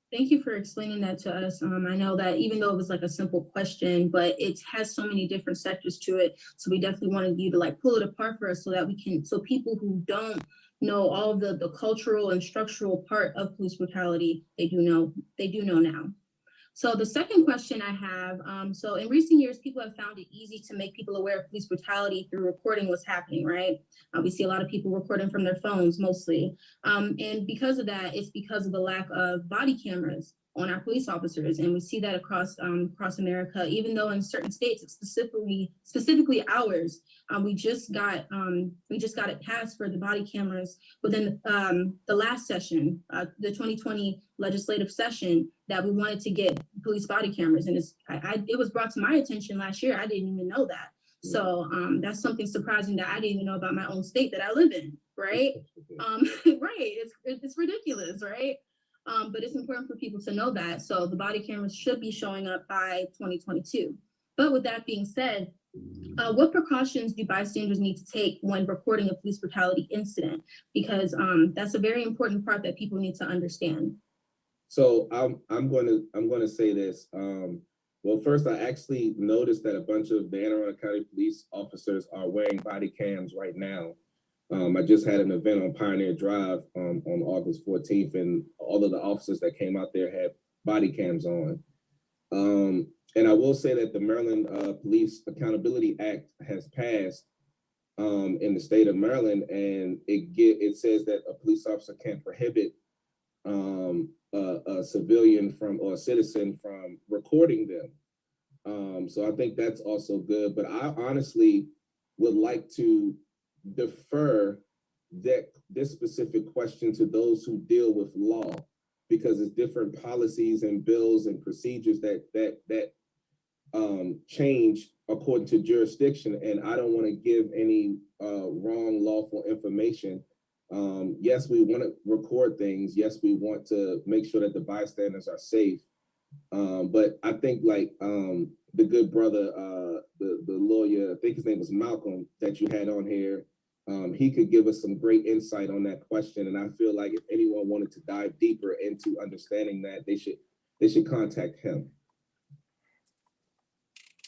Thank you for explaining that to us. I know that even though it was like a simple question, but it has so many different sectors to it. So we definitely wanted you to like pull it apart for us so that we can, so people who don't know all of the cultural and structural part of police brutality, they do know now. So the second question I have, so in recent years, people have found it easy to make people aware of police brutality through recording what's happening, right? We see a lot of people recording from their phones mostly. And because of that, it's because of the lack of body cameras on our police officers. And we see that across America, even though in certain states, it's specifically ours, we just got it passed for the body cameras within the last session, the 2020 legislative session, that we wanted to get police body cameras. And it was brought to my attention last year. I didn't even know that. So that's something surprising that I didn't even know about my own state that I live in, right? Right, it's ridiculous, right? But it's important for people to know that. So the body cameras should be showing up by 2022. But with that being said, what precautions do bystanders need to take when recording a police brutality incident? Because that's a very important part that people need to understand. So I'm going to say this. Well, first, I actually noticed that a bunch of the Anne Arundel County police officers are wearing body cams right now. I just had an event on Pioneer Drive on August 14th, and all of the officers that came out there had body cams on. And I will say that the Maryland Police Accountability Act has passed in the state of Maryland, and it says that a police officer can't prohibit a civilian or a citizen from recording them. So I think that's also good. But I honestly would like to defer this specific question to those who deal with law, because it's different policies and bills and procedures that change according to jurisdiction, and I don't want to give any wrong lawful information. Yes, we want to record things. Yes, we want to make sure that the bystanders are safe. But I think like the good brother, the lawyer, I think his name was Malcolm, that you had on here, he could give us some great insight on that question. And I feel like if anyone wanted to dive deeper into understanding that, they should contact him.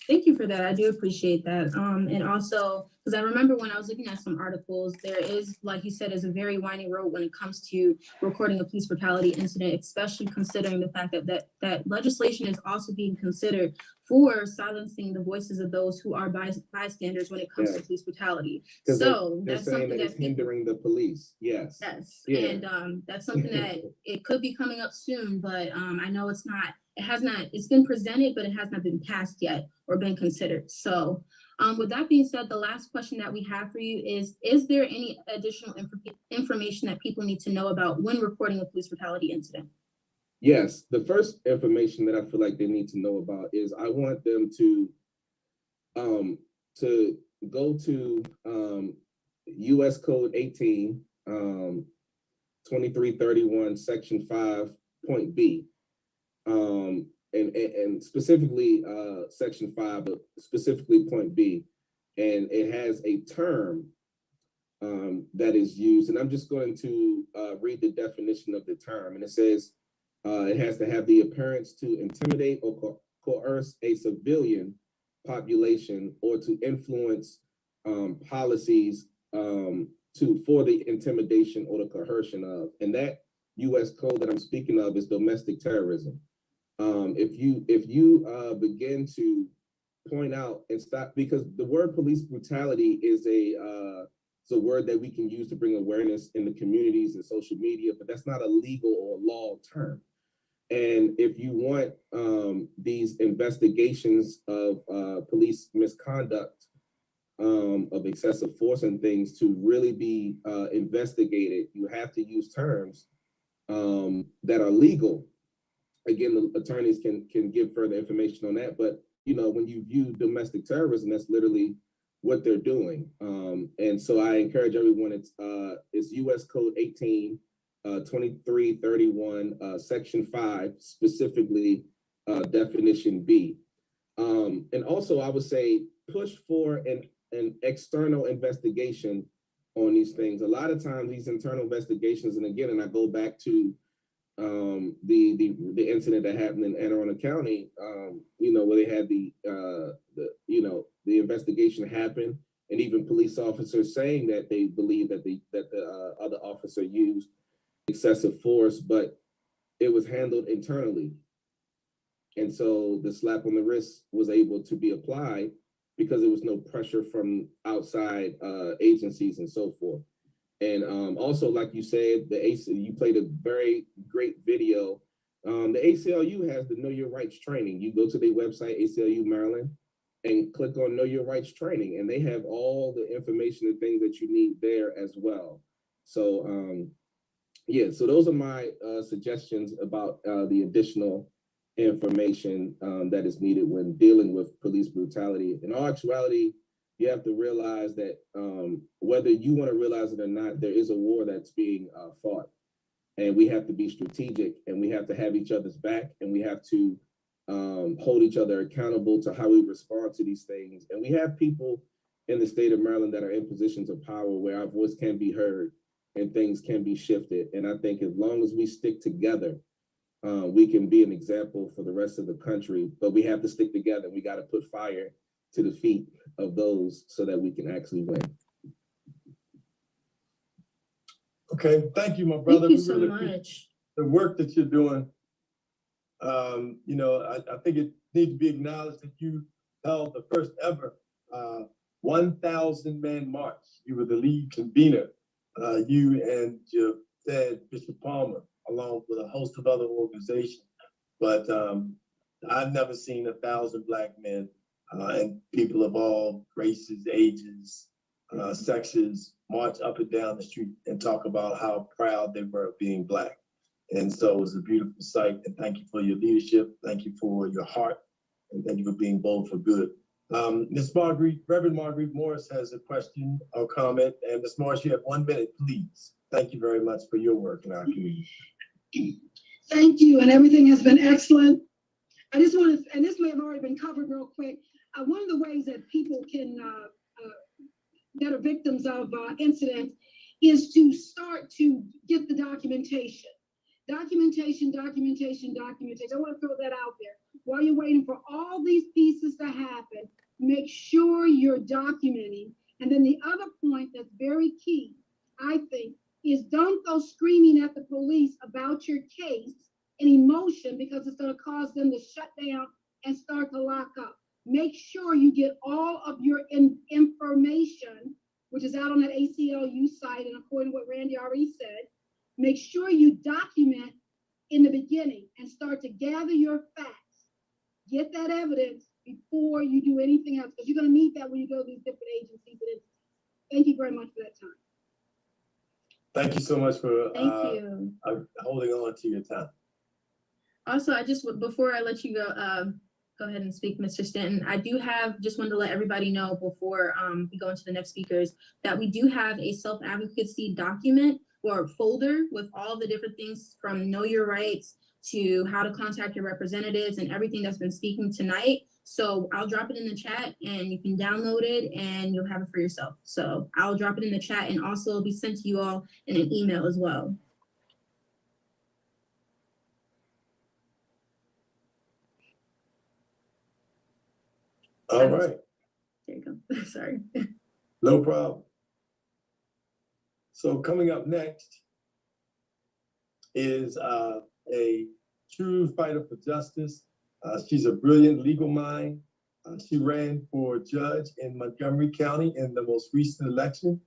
Thank you for that. I do appreciate that. And also, because I remember when I was looking at some articles, there is, like you said, is a very winding road when it comes to recording a police brutality incident, especially considering the fact that legislation is also being considered for silencing the voices of those who are bystanders when it comes to police brutality. So they're that's saying something that it's hindering the police. Yes. Yes. Yeah. And that's something that it could be coming up soon, but I know it's not. It's been presented, but it has not been passed yet or been considered. So with that being said, the last question that we have for you is there any additional information that people need to know about when reporting a police brutality incident? Yes, the first information that I feel like they need to know about is I want them to go to US Code 18, 2331, Section 5, Point B. And specifically Section 5, but specifically Point B, and it has a term that is used, and I'm just going to read the definition of the term, and it says it has to have the appearance to intimidate or coerce a civilian population or to influence policies for the intimidation or the coercion of, and that U.S. code that I'm speaking of is domestic terrorism. If you begin to point out and stop, because the word police brutality is it's a word that we can use to bring awareness in the communities and social media, but that's not a legal or law term. And if you want these investigations of police misconduct, of excessive force and things to really be investigated, you have to use terms that are legal. Again, the attorneys can give further information on that, but you know, when you view domestic terrorism, that's literally what they're doing. And so I encourage everyone, it's US Code 18, 2331, Section 5, specifically definition B. And also I would say push for an external investigation on these things. A lot of times these internal investigations, and again, and I go back to the incident that happened in Anne Arundel County, you know, where they had the investigation happen, and even police officers saying that they believe that the other officer used excessive force, but it was handled internally. And so the slap on the wrist was able to be applied because there was no pressure from outside agencies and so forth. And also, like you said, you played a very great video. The ACLU has the Know Your Rights training. You go to their website, ACLU Maryland, and click on Know Your Rights training, and they have all the information and things that you need there as well. So yeah, so those are my suggestions about the additional information that is needed when dealing with police brutality. In all actuality, you have to realize that whether you want to realize it or not, there is a war that's being fought, and we have to be strategic, and we have to have each other's back, and we have to hold each other accountable to how we respond to these things. And we have people in the state of Maryland that are in positions of power where our voice can be heard and things can be shifted. And I think as long as we stick together, we can be an example for the rest of the country, but we have to stick together. We got to put fire to the feet of those so that we can actually win. Okay, thank you, my brother. Thank you so much. The work that you're doing. You know, I think it needs to be acknowledged that you held the first ever 1,000-man march. You were the lead convener. You and your dad, Bishop Palmer, along with a host of other organizations. But I've never seen 1,000 Black men and people of all races, ages, sexes march up and down the street and talk about how proud they were of being Black. And so it was a beautiful sight. And thank you for your leadership. Thank you for your heart. And thank you for being bold for good. Ms. Marguerite, Reverend Marguerite Morris has a question or comment. And Ms. Morris, you have 1 minute, please. Thank you very much for your work in our community. Thank you, and everything has been excellent. I just want to, and this may have already been covered real quick, one of the ways that people can, that are victims of incidents is to start to get the documentation. Documentation. I want to throw that out there. While you're waiting for all these pieces to happen, make sure you're documenting. And then the other point that's very key, I think, is don't go screaming at the police about your case and emotion, because it's going to cause them to shut down and start to lock up. Make sure you get all of your information, which is out on that ACLU site, and according to what Randy already said, make sure you document in the beginning and start to gather your facts. Get that evidence before you do anything else, because you're going to need that when you go to these different agencies and entities. Thank you very much for that time. Thank you so much for holding on to your time. Also, before I let you go ahead and speak, Mr. Stanton. I do just wanted to let everybody know before we go into the next speakers that we do have a self-advocacy document or folder with all the different things from Know Your Rights to how to contact your representatives and everything that's been speaking tonight. So I'll drop it in the chat and you can download it and you'll have it for yourself. So I'll drop it in the chat and also it'll be sent to you all in an email as well. All right. There you go. Sorry. No problem. So coming up next is a true fighter for justice. She's a brilliant legal mind. She ran for judge in Montgomery County in the most recent election.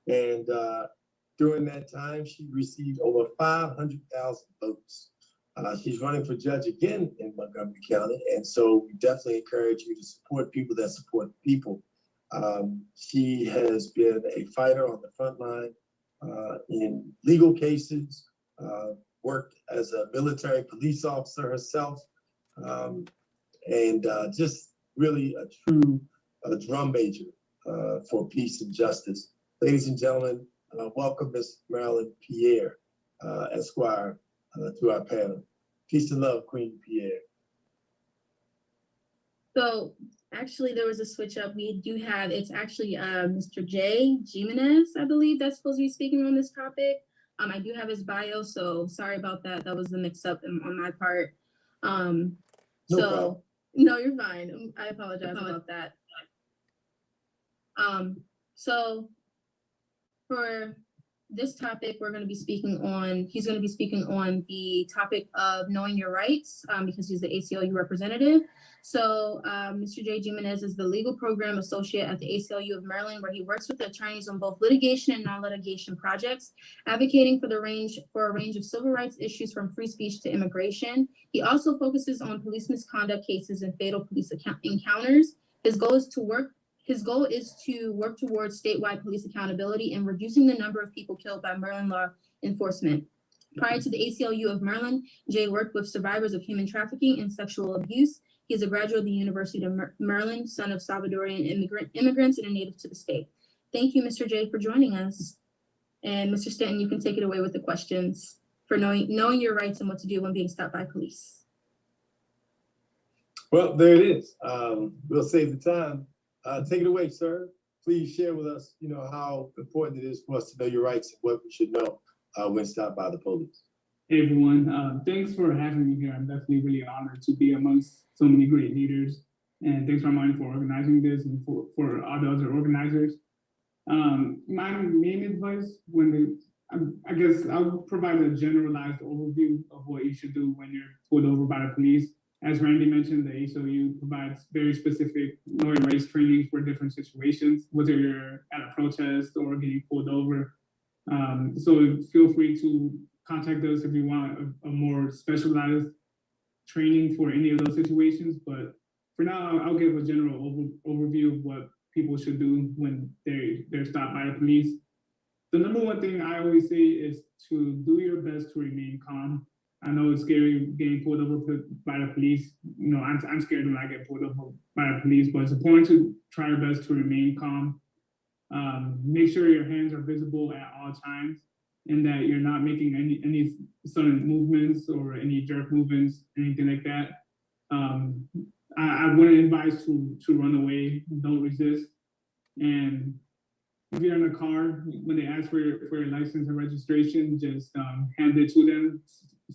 And during that time, she received over 500,000 votes. She's running for judge again in Montgomery County, and so we definitely encourage you to support people that support people. She has been a fighter on the front line in legal cases, worked as a military police officer herself, and just really a true drum major for peace and justice. Ladies and gentlemen, welcome Ms. Marilyn Pierre, Esquire, to our panel. Peace and love, Queen Pierre. So actually, there was a switch up. We do have, it's actually Mr. Jay Jimenez, I believe, that's supposed to be speaking on this topic. I do have his bio, so sorry about that. That was the mix up on my part. No problem. No, you're fine. I apologize about that. So for this topic, we're going to be speaking on, he's going to be speaking on the topic of knowing your rights, because he's the ACLU representative. So Mr. Jay Jimenez is the legal program associate at the ACLU of Maryland, where he works with attorneys on both litigation and non-litigation projects, advocating for a range of civil rights issues from free speech to immigration. He also focuses on police misconduct cases and fatal police encounters. His goal is to work towards statewide police accountability and reducing the number of people killed by Maryland law enforcement. Prior to the ACLU of Maryland, Jay worked with survivors of human trafficking and sexual abuse. He is a graduate of the University of Maryland, son of Salvadorian immigrants and a native to the state. Thank you, Mr. Jay, for joining us. And Mr. Stanton, you can take it away with the questions for knowing your rights and what to do when being stopped by police. Well, there it is. We'll save the time. Take it away, sir. Please share with us, how important it is for us to know your rights and what we should know when stopped by the police. Hey everyone, thanks for having me here. I'm definitely really honored to be amongst so many great leaders. And thanks Armani for organizing this and for all the other organizers. My main advice I guess I'll provide a generalized overview of what you should do when you're pulled over by the police. As Randy mentioned, the ACLU provides very specific knowing rights training for different situations, whether you're at a protest or getting pulled over. So feel free to contact us if you want a more specialized training for any of those situations. But for now, I'll give a general overview of what people should do when they're stopped by the police. The number one thing I always say is to do your best to remain calm. I know it's scary getting pulled over by the police. I'm scared when I get pulled over by the police, but it's important to try your best to remain calm. Make sure your hands are visible at all times and that you're not making any sudden movements or any jerk movements, anything like that. I wouldn't advise to run away, don't resist. And if you're in a car, when they ask for your license and registration, just hand it to them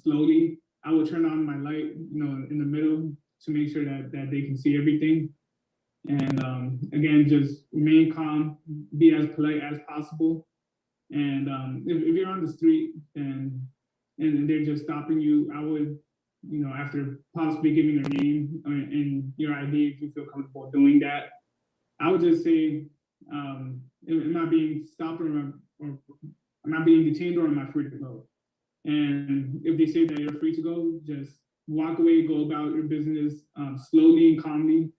slowly. I will turn on my light, in the middle to make sure that they can see everything. And again, just remain calm, be as polite as possible. And if you're on the street and they're just stopping you, I would, after possibly giving your name and your ID, if you feel comfortable doing that, I would just say, am I being stopped or am I being detained or am I free to go? And if they say that you're free to go, just walk away, go about your business slowly and calmly.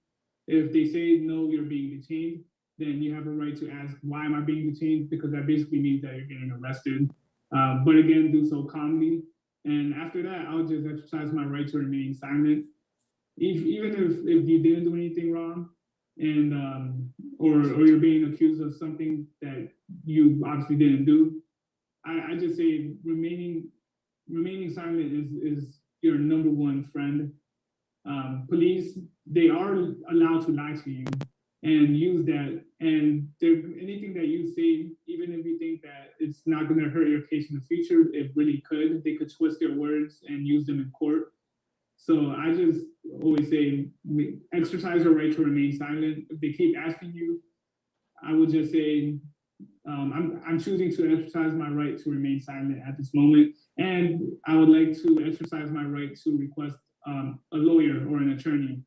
If they say no, you're being detained, then you have a right to ask, why am I being detained? Because that basically means that you're getting arrested. But again, do so calmly. And after that, I'll just exercise my right to remain silent. Even if you didn't do anything wrong, and or you're being accused of something that you obviously didn't do, I just say remaining silent is your number one friend. Police, they are allowed to lie to you and use that. And anything that you say, even if you think that it's not going to hurt your case in the future, it really could. They could twist their words and use them in court. So I just always say, exercise your right to remain silent. If they keep asking you, I would just say, I'm choosing to exercise my right to remain silent at this moment. And I would like to exercise my right to request a lawyer or an attorney.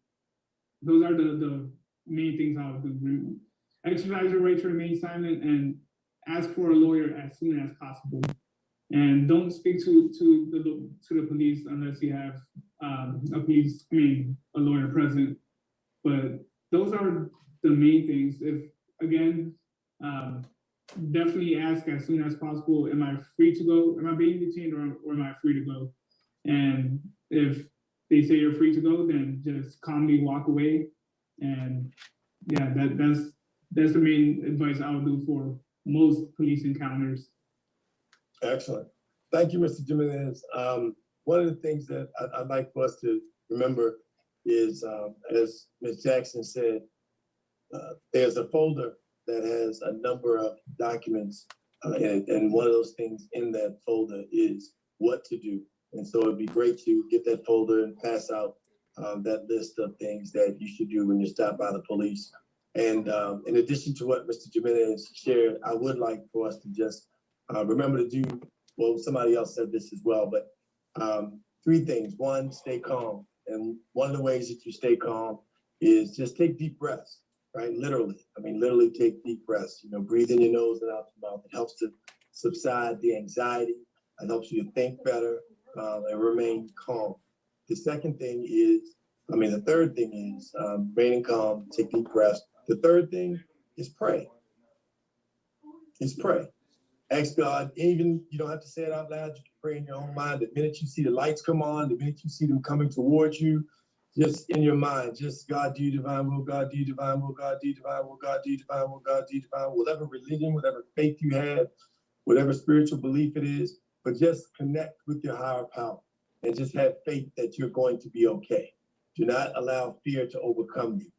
Those are the main things I would do. Exercise your right to remain silent and ask for a lawyer as soon as possible. And don't speak to the police unless you have a lawyer present. But those are the main things. If again, definitely ask as soon as possible, am I free to go? Am I being detained or am I free to go? And if they say you're free to go, then just calmly walk away. And yeah, that's the main advice I would do for most police encounters. Excellent. Thank you, Mr. Jimenez. One of the things that I'd like for us to remember is, as Ms. Jackson said, there's a folder that has a number of documents, and one of those things in that folder is what to do. And so it'd be great to get that folder and pass out that list of things that you should do when you stop by the police. And in addition to what Mr. Jimenez shared, I would like for us to just remember to do, well, somebody else said this as well, but 3 things. 1, stay calm. And one of the ways that you stay calm is just take deep breaths, right? Literally. I mean, literally take deep breaths. You know, breathe in your nose and out your mouth. It helps to subside the anxiety. It helps you to think better and remain calm. The second thing is, the third thing is remaining calm, take deep breaths. The third thing is pray. Is pray. Ask God, even you don't have to say it out loud, you can pray in your own mind. The minute you see the lights come on, the minute you see them coming towards you, just in your mind, just God, do you divine will, God, do you divine will, God, do you divine will, God, do you divine will, God, do you divine will, whatever religion, whatever faith you have, whatever spiritual belief it is, but just connect with your higher power and just have faith that you're going to be okay. Do not allow fear to overcome you.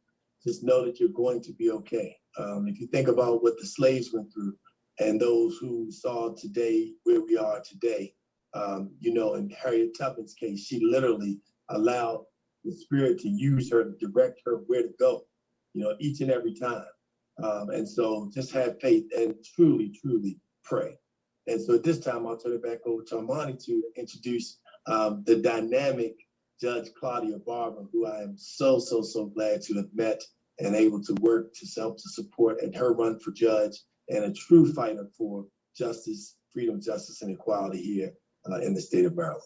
Just know that you're going to be okay. If you think about what the slaves went through, and those who saw today where we are today, in Harriet Tubman's case, she literally allowed the Spirit to use her to direct her where to go, each and every time. And so just have faith and truly, truly pray. And so at this time, I'll turn it back over to Armani to introduce the dynamic Judge Claudia Barber, who I am so glad to have met and able to work to help to support in her run for judge, and a true fighter for justice, freedom, justice, and equality here in the state of Maryland.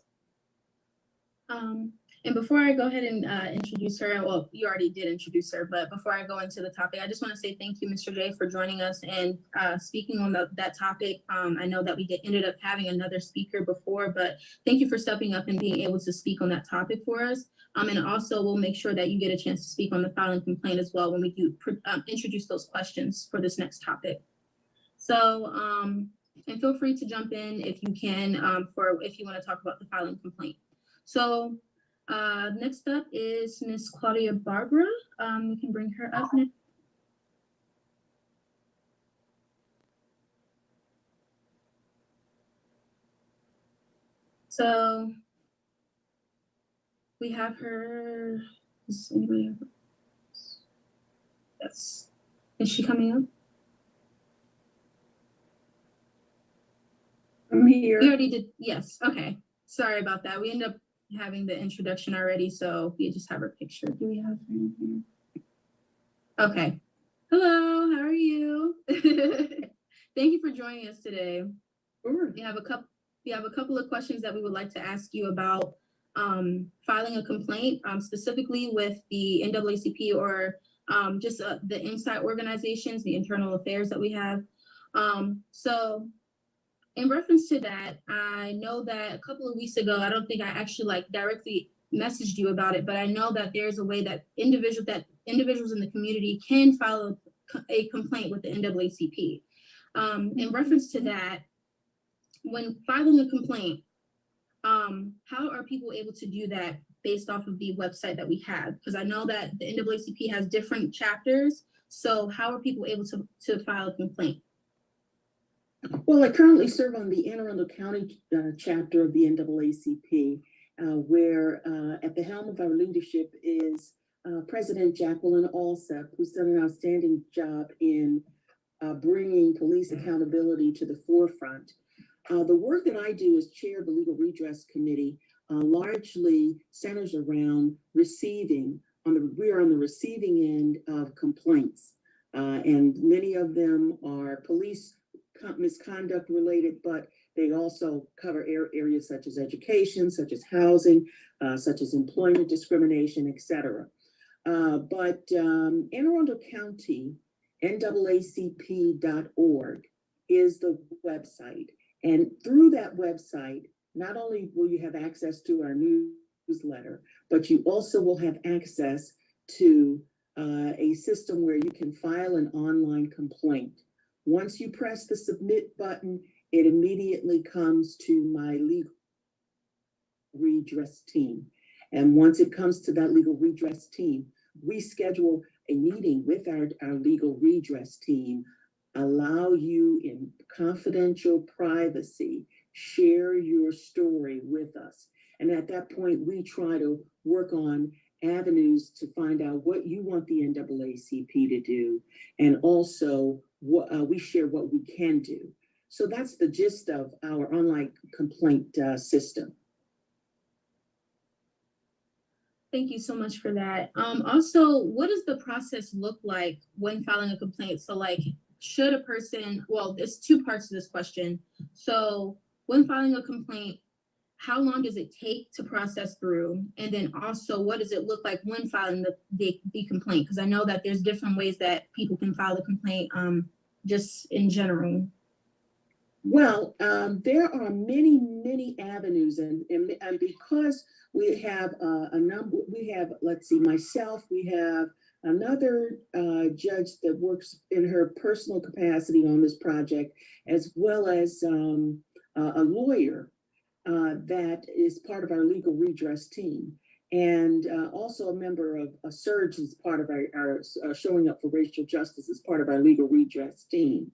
And before I go ahead and introduce her, well, you already did introduce her, but before I go into the topic, I just want to say thank you, Mr. J, for joining us and speaking on that topic. I know that we ended up having another speaker before, but thank you for stepping up and being able to speak on that topic for us. And also, we'll make sure that you get a chance to speak on the filing complaint as well when we do introduce those questions for this next topic. So, and feel free to jump in if you can, if you want to talk about the filing complaint. So, next up is Miss Claudia Barbara. We can bring her up next. So, we have her. Is anybody? Yes. Is she coming up? I'm here. We already did. Yes. Okay. Sorry about that. We ended up having the introduction already, so we just have her picture. Do we have her in here? Okay. Hello. How are you? Thank you for joining us today. Sure. We have a couple of questions that we would like to ask you about filing a complaint, specifically with the NAACP or just the inside organizations, the internal affairs that we have. So in reference to that, I know that a couple of weeks ago, I don't think I actually directly messaged you about it, but I know that there's a way that individuals in the community can file a complaint with the NAACP. In reference to that, when filing a complaint, how are people able to do that based off of the website that we have? Because I know that the NAACP has different chapters. So how are people able to file a complaint? Well, I currently serve on the Anne Arundel County chapter of the NAACP, where at the helm of our leadership is President Jacqueline Alsep, who's done an outstanding job in bringing police accountability to the forefront. The work that I do as chair of the Legal Redress Committee largely centers around receiving. We are on the receiving end of complaints, and many of them are police misconduct related, but They also cover areas such as education, such as housing, such as employment discrimination, et cetera. But Anne Arundel County, NAACP.org is the website. And through that website, not only will you have access to our newsletter, but you also will have access to a system where you can file an online complaint. Once you press the submit button, it immediately comes to my legal redress team. And once it comes to that legal redress team, we schedule a meeting with our legal redress team, allow you in confidential privacy, share your story with us. And at that point, we try to work on avenues to find out what you want the NAACP to do. And also what we share what we can do. So that's the gist of our online complaint system. Thank you so much for that. Also, what does the process look like when filing a complaint? So like, should a person, well, there's two parts to this question. So when filing a complaint, how long does it take to process through? And then also, what does it look like when filing the complaint? Because I know that there's different ways that people can file a complaint, just in general. Well, there are many, many avenues, and because we have a number, we have, let's see, myself, we have another judge that works in her personal capacity on this project, as well as a lawyer that is part of our legal redress team, and also a member of a SURGE as part of our showing up for racial justice as part of our legal redress team.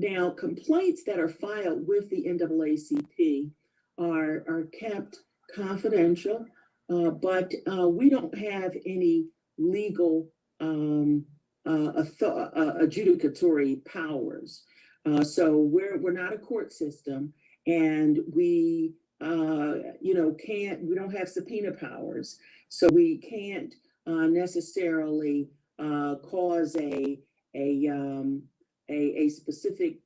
Now, complaints that are filed with the NAACP are kept confidential, but we don't have any legal adjudicatory powers. So we're not a court system, and we we don't have subpoena powers, so we can't necessarily cause a specific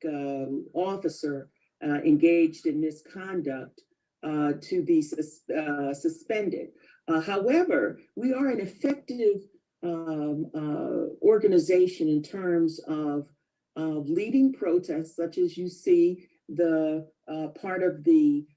officer engaged in misconduct to be suspended. However, we are an effective organization in terms of leading protests, such as you see the part of the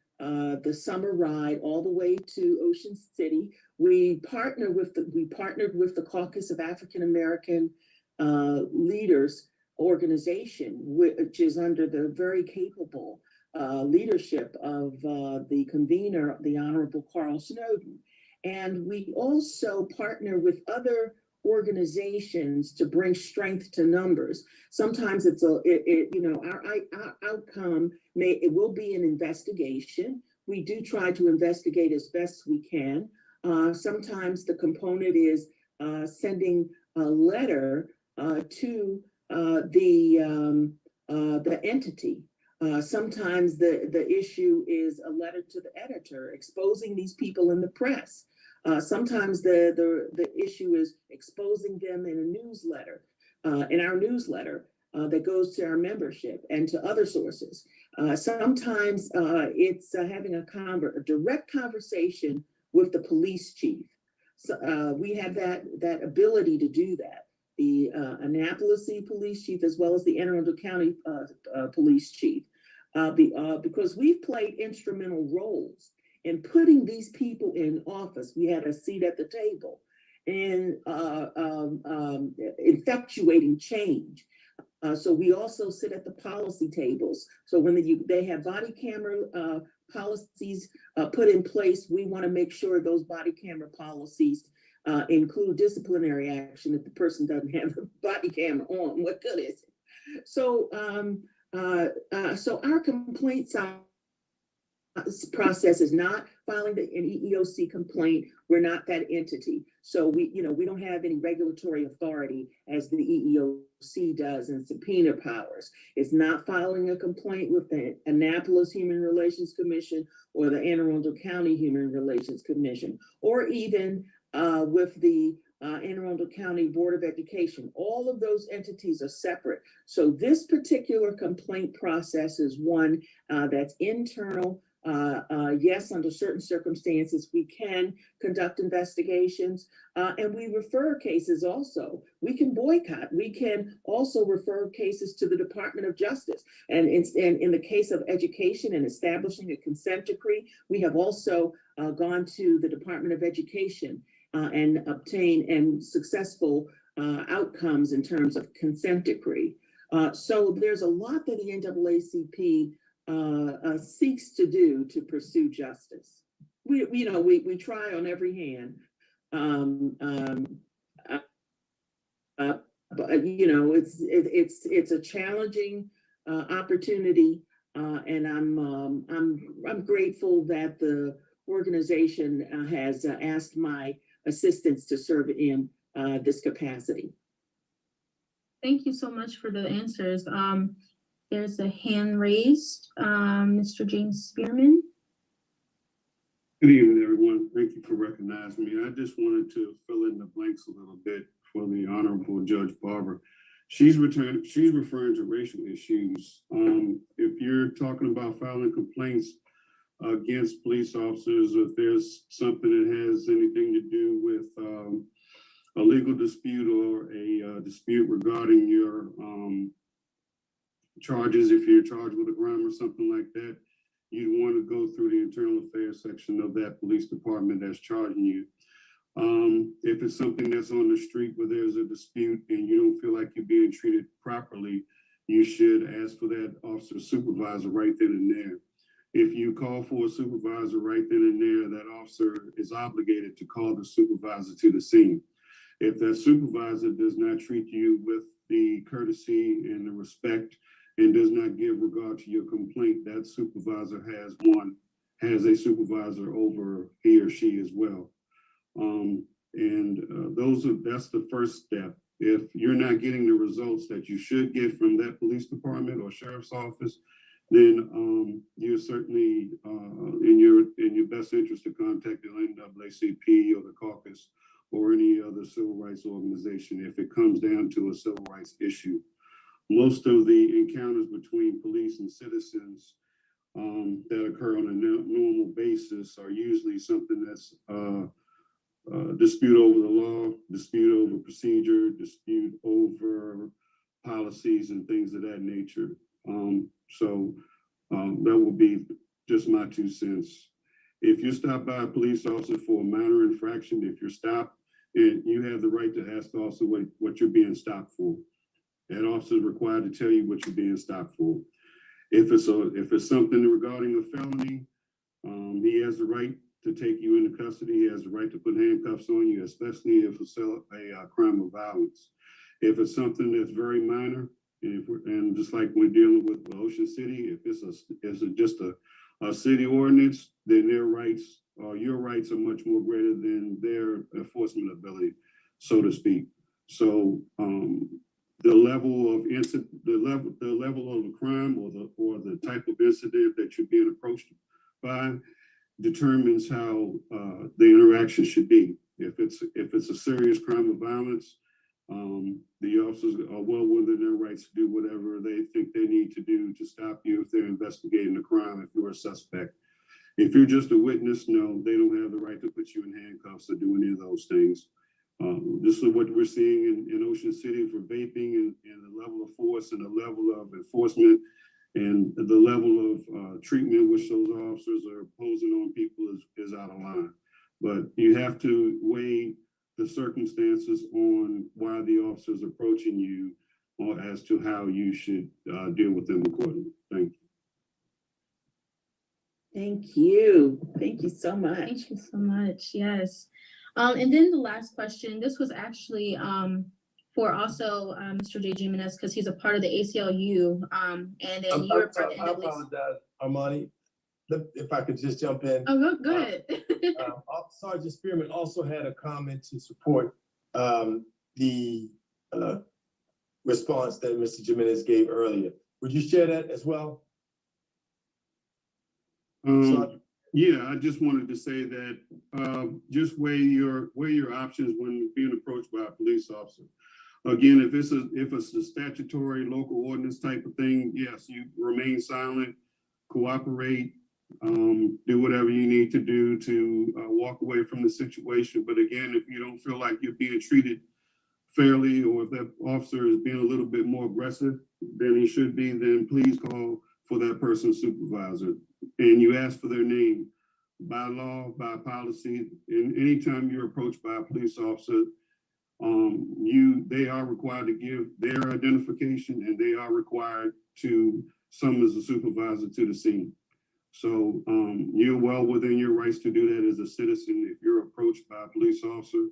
summer ride all the way to Ocean City. We partnered with the Caucus of African American Leaders organization, which is under the very capable leadership of the convener, the Honorable Carl Snowden. And we also partner with other organizations to bring strength to numbers. Sometimes our outcome will be an investigation. We do try to investigate as best we can. Sometimes the component is sending a letter to the entity. Sometimes the issue is a letter to the editor exposing these people in the press. Sometimes the issue is exposing them in a newsletter, in our newsletter that goes to our membership and to other sources. Sometimes it's having a direct conversation with the police chief. So, we have that ability to do that. The Annapolis Police Chief, as well as the Anne Arundel County Police Chief, because we've played instrumental roles in putting these people in office. We had a seat at the table in effectuating change. So we also sit at the policy tables. So when they have body camera policies put in place, we want to make sure those body camera policies include disciplinary action if the person doesn't have a body camera on. What good is it? So, so our complaints are process is not filing an EEOC complaint. We're not that entity. So we don't have any regulatory authority as the EEOC does and subpoena powers. It's not filing a complaint with the Annapolis Human Relations Commission or the Anne Arundel County Human Relations Commission, or even with the Anne Arundel County Board of Education. All of those entities are separate. So this particular complaint process is one that's internal. Yes, under certain circumstances, we can conduct investigations and we refer cases also. We can boycott. We can also refer cases to the Department of Justice. And in the case of education and establishing a consent decree, we have also gone to the Department of Education and obtained successful outcomes in terms of consent decree. So there's a lot that the NAACP seeks to do to pursue justice. We try on every hand, but it's a challenging opportunity, and I'm grateful that the organization has asked my assistance to serve in this capacity. Thank you so much for the answers. There's a hand raised, Mr. James Spearman. Good evening, everyone. Thank you for recognizing me. I just wanted to fill in the blanks a little bit for the Honorable Judge Barber. She's referring to racial issues. If you're talking about filing complaints against police officers, or if there's something that has anything to do with a legal dispute or a dispute regarding your charges, if you're charged with a crime or something like that, you'd want to go through the internal affairs section of that police department that's charging you. If it's something that's on the street where there's a dispute and you don't feel like you're being treated properly, you should ask for that officer's supervisor right then and there. If you call for a supervisor right then and there, that officer is obligated to call the supervisor to the scene. If that supervisor does not treat you with the courtesy and the respect and does not give regard to your complaint, that supervisor has a supervisor over he or she as well. That's the first step. If you're not getting the results that you should get from that police department or sheriff's office, then you're certainly in your best interest to contact the NAACP or the caucus or any other civil rights organization if it comes down to a civil rights issue. Most of the encounters between police and citizens that occur on a normal basis are usually something that's dispute over the law, dispute over procedure, dispute over policies and things of that nature. That will be just my 2 cents. If you stop by a police officer for a minor infraction, if you're stopped, and you have the right to ask the officer what you're being stopped for. That officer is required to tell you what you're being stopped for. If it's something regarding a felony, he has the right to take you into custody. He has the right to put handcuffs on you, especially if it's a crime of violence. If it's something that's very minor, and just like we're dealing with Ocean City, if it's just a city ordinance, then their rights, your rights are much more greater than their enforcement ability, so to speak. So the level of a crime or the type of incident that you're being approached by determines how the interaction should be. If it's a serious crime of violence, the officers are well within their rights to do whatever they think they need to do to stop you if they're investigating a crime, if you're a suspect. If you're just a witness, no, they don't have the right to put you in handcuffs or do any of those things. This is what we're seeing in Ocean City for vaping, and the level of force and the level of enforcement and the level of treatment which those officers are imposing on people is out of line. But you have to weigh the circumstances on why the officer is approaching you or as to how you should deal with them accordingly. Thank you. Thank you. Thank you so much. Thank you so much. Yes. And then the last question, this was actually for also Mr. J. Jimenez, because he's a part of the ACLU. And then you're part of the I apologize, Armani. if I could just jump in. Oh, go ahead. Sergeant Spearman also had a comment to support the response that Mr. Jimenez gave earlier. Would you share that as well? Yeah, I just wanted to say that just weigh your options when being approached by a police officer. Again, if it's a statutory local ordinance type of thing, yes, you remain silent, cooperate, do whatever you need to do to walk away from the situation. But again, if you don't feel like you're being treated fairly, or if that officer is being a little bit more aggressive than he should be, then please call for that person's supervisor. And you ask for their name by law, by policy. And anytime you're approached by a police officer, they are required to give their identification, and they are required to summons the supervisor to the scene. So you're well within your rights to do that as a citizen if you're approached by a police officer,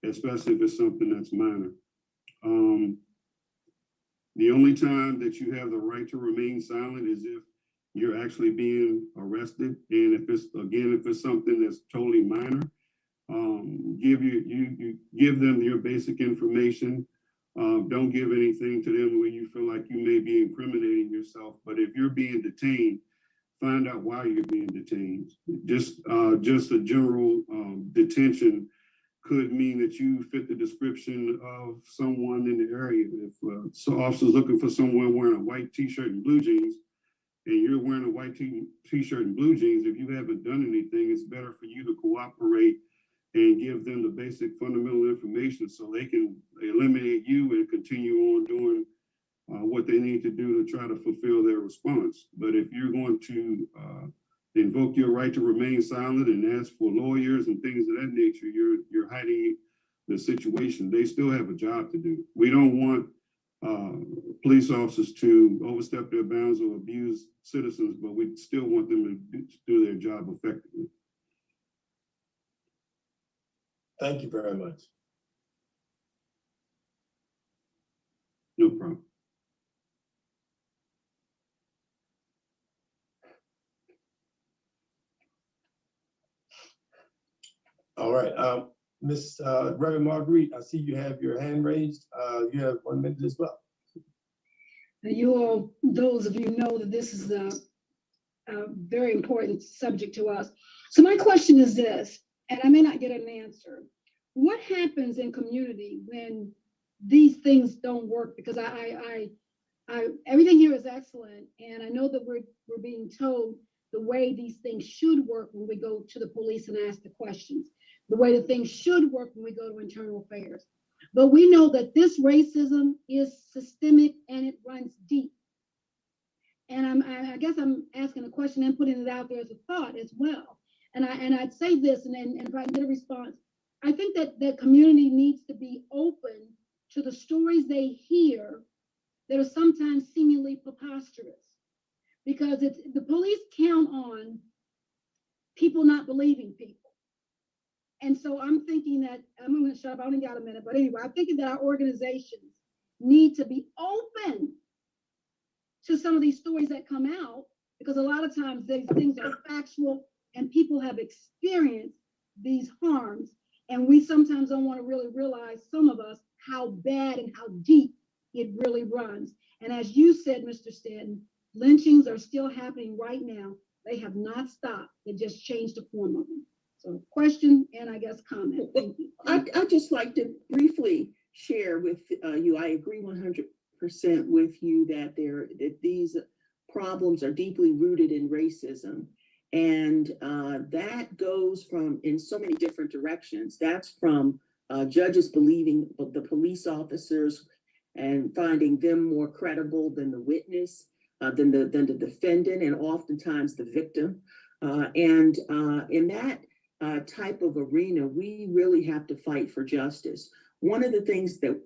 especially if it's something that's minor. The only time that you have the right to remain silent is if you're actually being arrested. And if it's something that's totally minor, you give them your basic information. Don't give anything to them where you feel like you may be incriminating yourself. But if you're being detained, find out why you're being detained. Just a general detention could mean that you fit the description of someone in the area. If so officer's looking for someone wearing a white t-shirt and blue jeans, and you're wearing a white t-shirt and blue jeans, if you haven't done anything, it's better for you to cooperate and give them the basic fundamental information so they can eliminate you and continue on doing what they need to do to try to fulfill their response. But if you're going to invoke your right to remain silent and ask for lawyers and things of that nature, you're hiding the situation. They still have a job to do. We don't want police officers to overstep their bounds or abuse citizens, but we still want them to do their job effectively. Thank you very much. No problem. All right, Miss Reverend Marguerite, I see you have your hand raised. You have 1 minute as well. You all, those of you know that this is a very important subject to us. So my question is this, and I may not get an answer. What happens in community when these things don't work? Because everything here is excellent, and I know that we're being told the way these things should work when we go to the police and ask the questions, the way that things should work when we go to internal affairs. But we know that this racism is systemic and it runs deep. And I guess I'm asking a question and putting it out there as a thought as well. And I'd say this, and if I can get a response, I think that the community needs to be open to the stories they hear that are sometimes seemingly preposterous, because the police count on people not believing people. And so I'm thinking that, I'm going to shut up, I only got a minute, but anyway, I'm thinking that our organizations need to be open to some of these stories that come out, because a lot of times these things are factual and people have experienced these harms. And we sometimes don't want to really realize, some of us, how bad and how deep it really runs. And as you said, Mr. Stanton, lynchings are still happening right now. They have not stopped. They just changed the form of them. So question and I guess comment. Thank you. I'd just like to briefly share with you. I agree 100% with you that these problems are deeply rooted in racism. And that goes in so many different directions. That's from judges believing the police officers and finding them more credible than the witness, than the defendant, and oftentimes the victim. And in that type of arena, we really have to fight for justice. One of the things that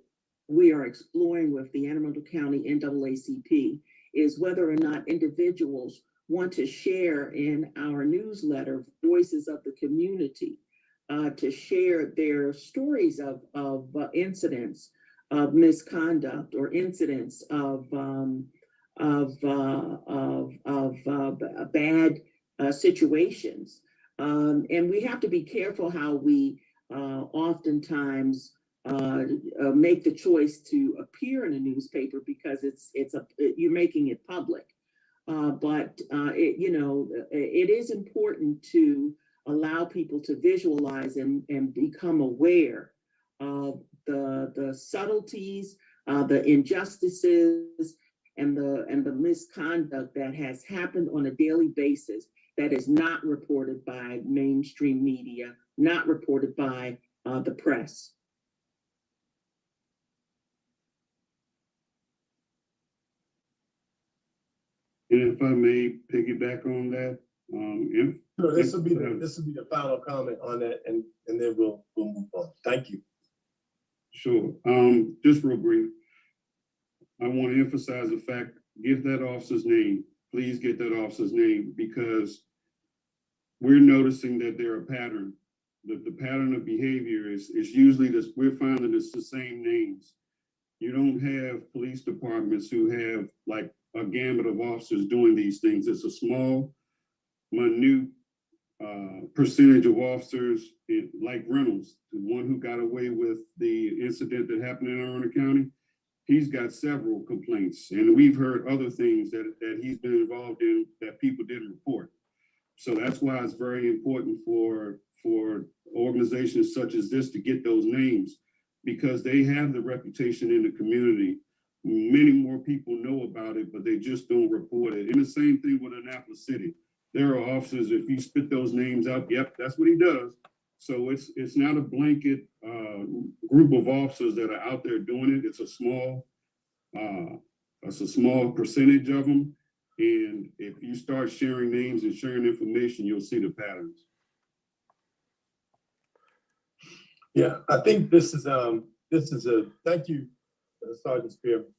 we are exploring with the Anne Arundel County NAACP is whether or not individuals want to share in our newsletter Voices of the Community, to share their stories of incidents of misconduct or incidents of bad situations. And we have to be careful how we oftentimes make the choice to appear in a newspaper because you're making it public. But it is important to allow people to visualize and become aware of the subtleties, the injustices, and the misconduct that has happened on a daily basis that is not reported by mainstream media, not reported by the press. And if I may piggyback on that, Sure, this will be the final comment on that, and then we'll move on. Thank you. Sure. Just real brief. I want to emphasize the fact, give that officer's name. Please get that officer's name, because we're noticing that there are patterns. The pattern of behavior is usually this, we're finding it's the same names. You don't have police departments who have like a gamut of officers doing these things. It's a small, minute percentage of officers, like Reynolds, the one who got away with the incident that happened in Arundel County. He's got several complaints, and we've heard other things that he's been involved in that people didn't report. So that's why it's very important for organizations such as this to get those names, because they have the reputation in the community. Many more people know about it, but they just don't report it. And the same thing with Annapolis City. There are officers, if you spit those names out, yep, that's what he does. So it's not a blanket group of officers that are out there doing it. It's a small percentage of them. And if you start sharing names and sharing information, you'll see the patterns. Yeah, I think this is thank you, Sergeant Spearman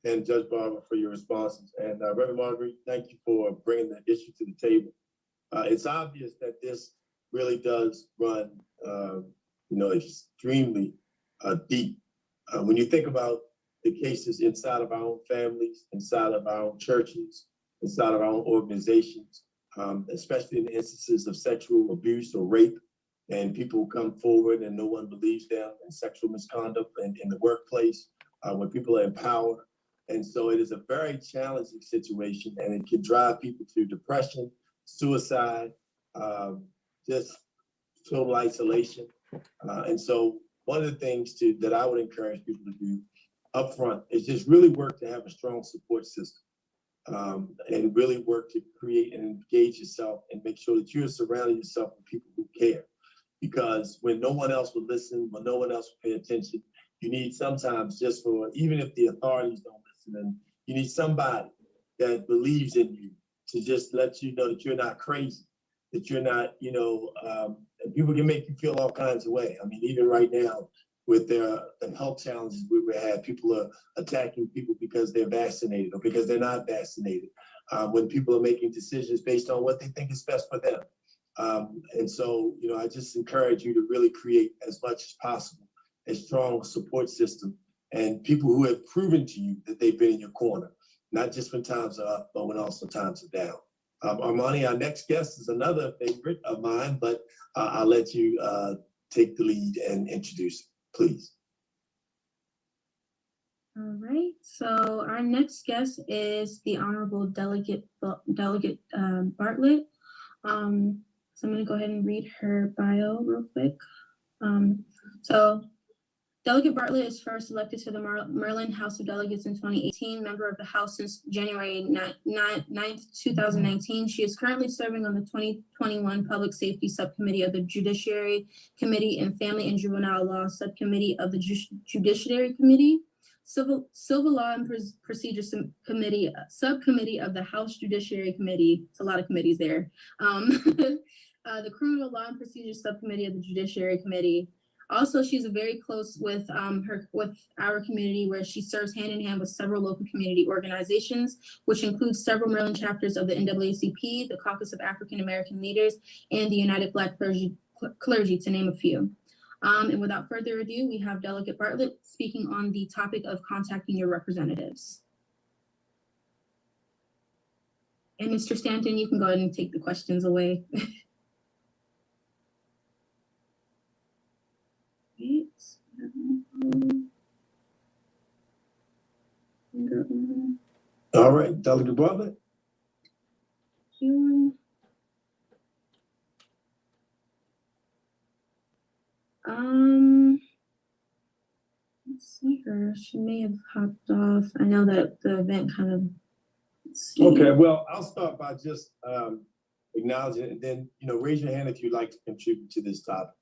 and Judge Barber, for your responses. And Reverend Marguerite, thank you for bringing the issue to the table. It's obvious that this really does run, extremely deep. When you think about the cases inside of our own families, inside of our own churches, inside of our own organizations, especially in the instances of sexual abuse or rape, and people come forward and no one believes them, and sexual misconduct in the workplace, when people are in power. And so it is a very challenging situation, and it can drive people to depression, suicide, just total isolation. And so one of the things that I would encourage people to do up front is just really work to have a strong support system, and really work to create and engage yourself and make sure that you're surrounding yourself with people who care. Because when no one else will listen, when no one else will pay attention, you need sometimes even if the authorities don't listen, and you need somebody that believes in you to just let you know that you're not crazy, that you're not, and people can make you feel all kinds of ways. I mean, even right now with the health challenges we have, people are attacking people because they're vaccinated or because they're not vaccinated, when people are making decisions based on what they think is best for them. And so, I just encourage you to really create as much as possible a strong support system and people who have proven to you that they've been in your corner, not just when times are up, but when also times are down. Armani, our next guest, is another favorite of mine, but I'll let you take the lead and introduce it, please. All right, so our next guest is the Honorable Delegate Bartlett. So I'm going to go ahead and read her bio real quick. So Delegate Bartlett is first elected to the Maryland House of Delegates in 2018, member of the House since January 9th, 2019. She is currently serving on the 2021 Public Safety Subcommittee of the Judiciary Committee and Family and Juvenile Law Subcommittee of the Judiciary Committee, Civil Law and Procedure Committee, Subcommittee of the House Judiciary Committee. It's a lot of committees there. The Criminal Law and Procedure Subcommittee of the Judiciary Committee. Also, she's very close with our community, where she serves hand in hand with several local community organizations, which includes several Maryland chapters of the NAACP, the Caucus of African American Leaders, and the United Black Clergy, to name a few. And without further ado, we have Delegate Bartlett speaking on the topic of contacting your representatives. And Mr. Stanton, you can go ahead and take the questions away. All right, Delegate Bartlett. Let's see her. She may have hopped off. I know that the event kind of. Okay, well, I'll start by just acknowledging it, and then, raise your hand if you'd like to contribute to this topic.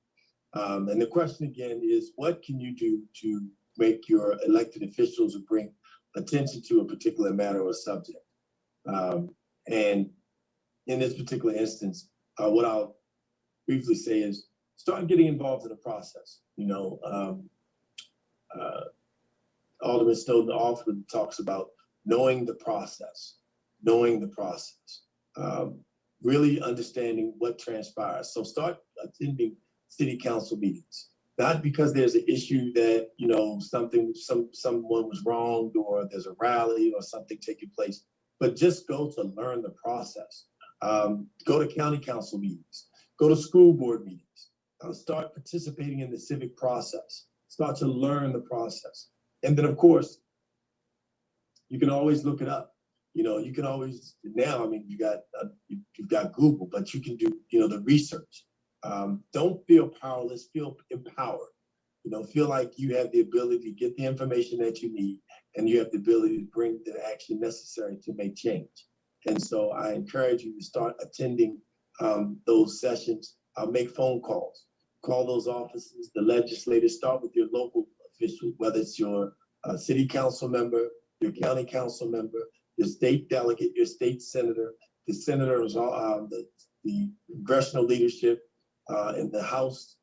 And the question again is, what can you do to make your elected officials bring attention to a particular matter or subject? And in this particular instance, what I'll briefly say is start getting involved in the process. Alderman Snowden often talks about knowing the process, really understanding what transpires. So start attending city council meetings, not because there's an issue that, someone was wronged or there's a rally or something taking place, but just go to learn the process. Go to county council meetings, go to school board meetings, start participating in the civic process, start to learn the process. And then, of course, you can always look it up. You can always now. You've got Google, but you can do the research. Don't feel powerless. Feel empowered. Feel like you have the ability to get the information that you need, and you have the ability to bring the action necessary to make change. And so I encourage you to start attending those sessions. Make phone calls. Call those offices. The legislators. Start with your local official, whether it's your city council member, your county council member, your state delegate, your state senator, the senators, the congressional leadership in the House,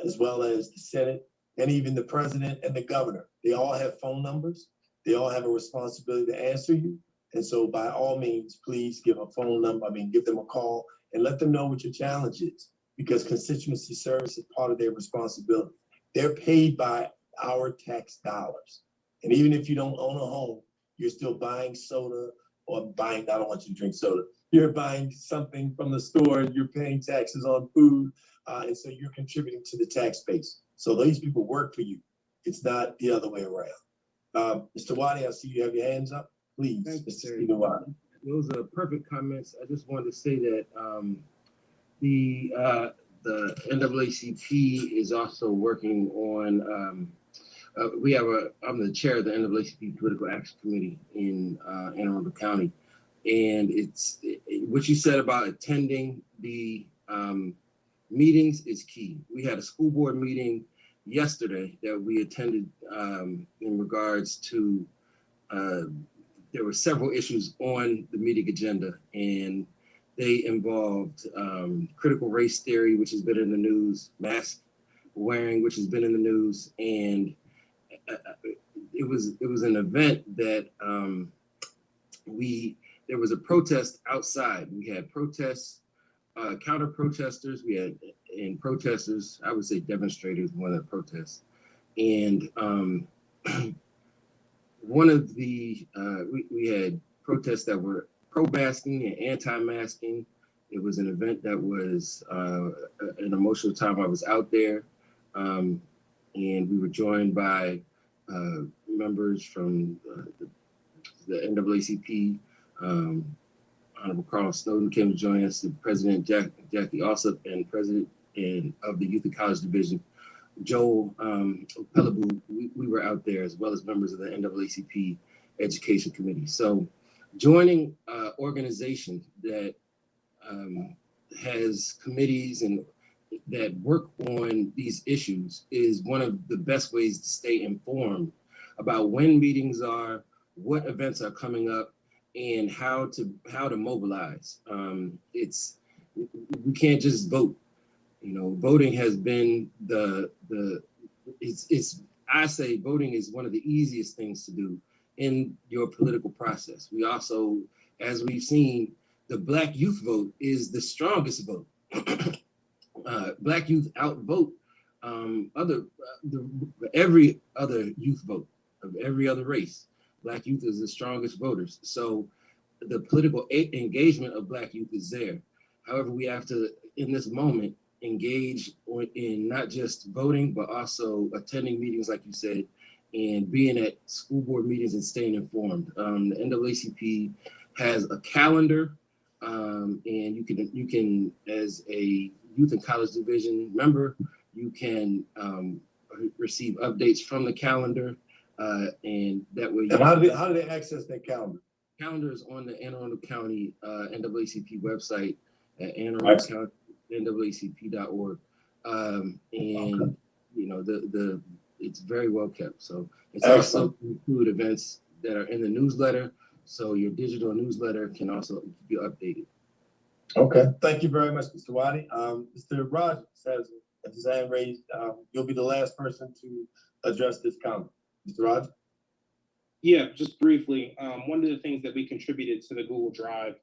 as well as the Senate, and even the president and the governor. They all have phone numbers. They all have a responsibility to answer you. And so by all means, please give a phone number. Give them a call and let them know what your challenge is, because constituency service is part of their responsibility. They're paid by our tax dollars. And even if you don't own a home, you're still buying soda or I don't want you to drink soda. You're buying something from the store, you're paying taxes on food. And so you're contributing to the tax base. So these people work for you. It's not the other way around. Mr. Wadi, I see you have your hands up. Please, Mr. Wadi. Those are perfect comments. I just wanted to say that the NAACP is also working on, I'm the chair of the NAACP Political Action Committee in Anne Arundel County. And what you said about attending the meetings is key. We had a school board meeting yesterday that we attended in regards to, there were several issues on the meeting agenda, and they involved critical race theory, which has been in the news, mask wearing, which has been in the news, and it was an event that there was a protest outside. We had protests, counter protesters. We had protesters. I would say demonstrators more than protests. And one of the we had protests that were pro-masking and anti-masking. It was an event that was an emotional time. I was out there, and we were joined by members from the NAACP. Honorable Carl Snowden came to join us, the President Jackie Ossoff, and President of the Youth and College Division, Joel Pelaboo. We were out there, as well as members of the NAACP Education Committee. So joining an organization that has committees and that work on these issues is one of the best ways to stay informed about when meetings are, what events are coming up, and how to mobilize. We can't just vote. Voting has been I say voting is one of the easiest things to do in your political process. We also, as we've seen, the Black youth vote is the strongest vote. Black youth outvote every other youth vote of every other race. Black youth is the strongest voters. So the political engagement of Black youth is there. However, we have to, in this moment, engage in not just voting, but also attending meetings, like you said, and being at school board meetings and staying informed. The NAACP has a calendar, and you can, as a youth and college division member, you can receive updates from the calendar, and that way. And how do they access that calendar? Calendar is on the Anne Arundel County NAACP website at NAACP.org, and you know it's very well kept. So it's also include events that are in the newsletter. So your digital newsletter can also be updated. Okay, thank you very much, Mr. Wadi. Mr. Rogers says, at his hand raised, you'll be the last person to address this comment. Mr. Rogers? Yeah, just briefly, one of the things that we contributed to the Google Drive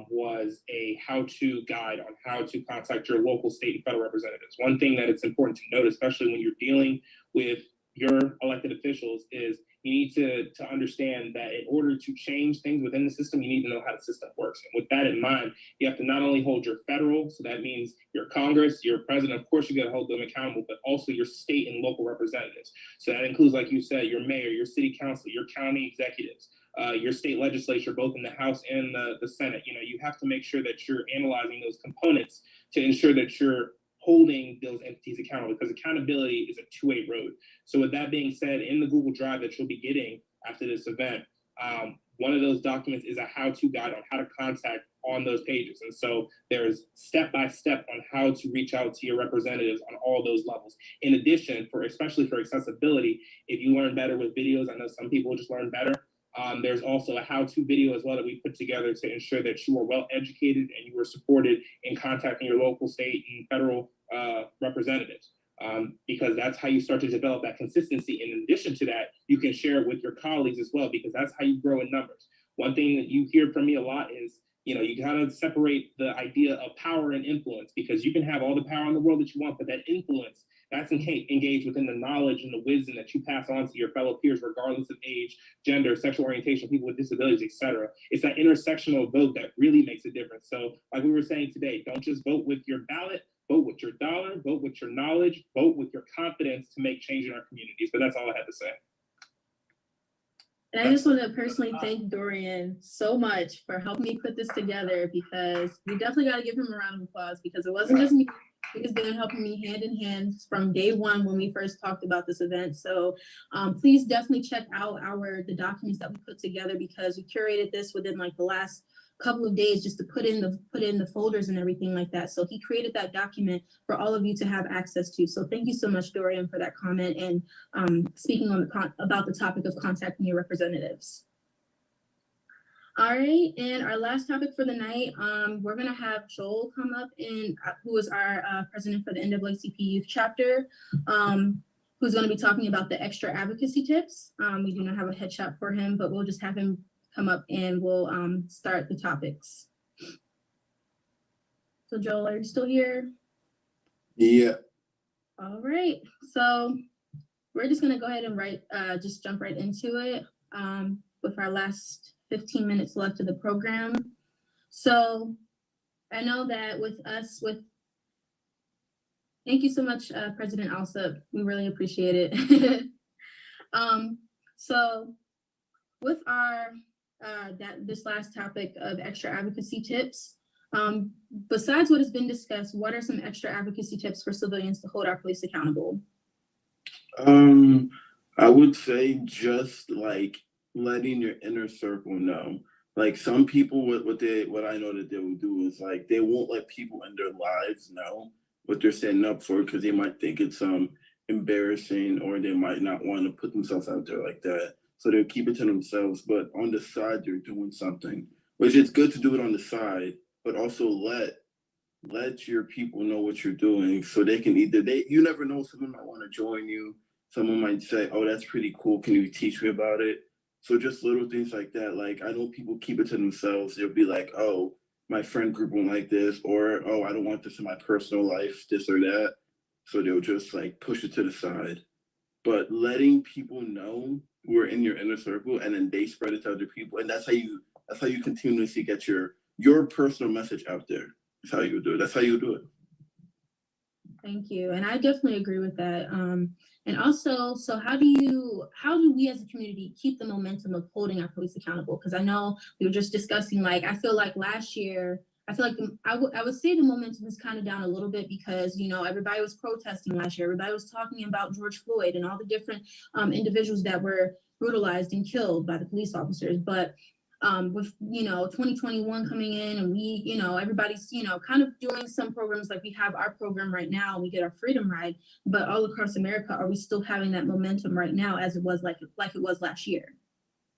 was a how-to guide on how to contact your local, state, and federal representatives. One thing that it's important to note, especially when you're dealing with your elected officials, is you need to understand that in order to change things within the system, you need to know how the system works. And with that in mind, you have to not only hold your federal, so that means your Congress, your president, of course, you got to hold them accountable, but also your state and local representatives. So that includes, like you said, your mayor, your city council, your county executives, your state legislature, both in the House and the Senate. You know, you have to make sure that you're analyzing those components to ensure that you're holding those entities accountable, because accountability is a two-way road. So with that being said, in the Google Drive that you'll be getting after this event, one of those documents is a how-to guide on how to contact on those pages. And so there's step-by-step on how to reach out to your representatives on all those levels. In addition, especially for accessibility, if you learn better with videos, I know some people just learn better. There's also a how-to video as well that we put together to ensure that you are well educated and you are supported in contacting your local, state, and federal representatives, because that's how you start to develop that consistency. In addition to that, you can share it with your colleagues as well, because that's how you grow in numbers. One thing that you hear from me a lot is, you know, you gotta separate the idea of power and influence, because you can have all the power in the world that you want, but that influence, that's engaged within the knowledge and the wisdom that you pass on to your fellow peers, regardless of age, gender, sexual orientation, people with disabilities, etc. It's that intersectional vote that really makes a difference. So like we were saying today, don't just vote with your ballot, vote with your dollar, vote with your knowledge, vote with your confidence to make change in our communities. But that's all I had to say. And I just want to personally thank Dorian so much for helping me put this together, because we definitely got to give him a round of applause, because it wasn't just me. He's been helping me hand in hand from day one when we first talked about this event. So please definitely check out the documents that we put together, because we curated this within like the last couple of days just to put in the folders and everything like that. So he created that document for all of you to have access to. So thank you so much, Dorian, for that comment and speaking on about the topic of contacting your representatives. All right, and our last topic for the night, we're gonna have Joel come up, and who is our president for the NAACP Youth Chapter, who's gonna be talking about the extra advocacy tips. We do not have a headshot for him, but we'll just have him come up and we'll start the topics. So Joel, are you still here? Yeah. All right, so we're just gonna go ahead and just jump right into it with our last 15 minutes left of the program. So I know that thank you so much, President Alsup. We really appreciate it. So with our this last topic of extra advocacy tips, besides what has been discussed, what are some extra advocacy tips for civilians to hold our police accountable? I would say just like letting your inner circle know. Like some people, what I know that they will do is like they won't let people in their lives know what they're setting up for, because they might think it's embarrassing, or they might not want to put themselves out there like that. So they'll keep it to themselves, but on the side they're doing something, which is good to do it on the side, but also let your people know what you're doing, so they can you never know, someone might want to join you. Someone might say, oh, that's pretty cool, can you teach me about it? So just little things like that. Like, I know people keep it to themselves. They'll be like, oh, my friend group won't like this, or, oh, I don't want this in my personal life, this or that. So they'll just like push it to the side. But letting people know who are in your inner circle, and then they spread it to other people. And that's how you That's how you continuously get your personal message out there. That's how you do it. That's how you do it. Thank you. And I definitely agree with that. And also, so how do we as a community keep the momentum of holding our police accountable? Because I know we were just discussing, like, I feel like last year, I feel like I would say the momentum is kind of down a little bit because, you know, everybody was protesting last year. Everybody was talking about George Floyd and all the different individuals that were brutalized and killed by the police officers. But with, you know, 2021 coming in and we, you know, everybody's, you know, kind of doing some programs, like we have our program right now, we get our Freedom Ride, but all across America, are we still having that momentum right now as it was like it was last year?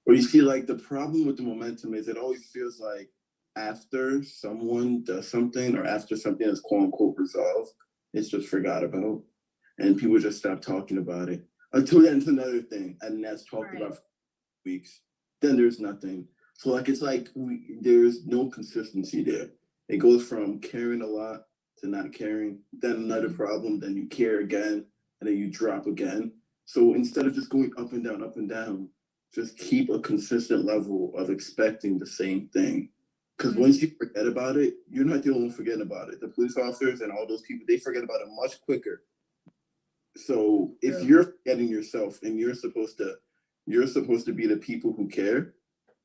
Well, you see, like, the problem with the momentum is it always feels like after someone does something or after something is quote unquote resolved, it's just forgot about. And people just stop talking about it until that's another thing. And that's talked about for weeks. Then there's nothing. So like, it's like there's no consistency there. It goes from caring a lot to not caring, then another problem, then you care again, and then you drop again. So instead of just going up and down, just keep a consistent level of expecting the same thing. Because once you forget about it, you're not the only one forgetting about it. The police officers and all those people, they forget about it much quicker. So if you're forgetting yourself and you're supposed to be the people who care,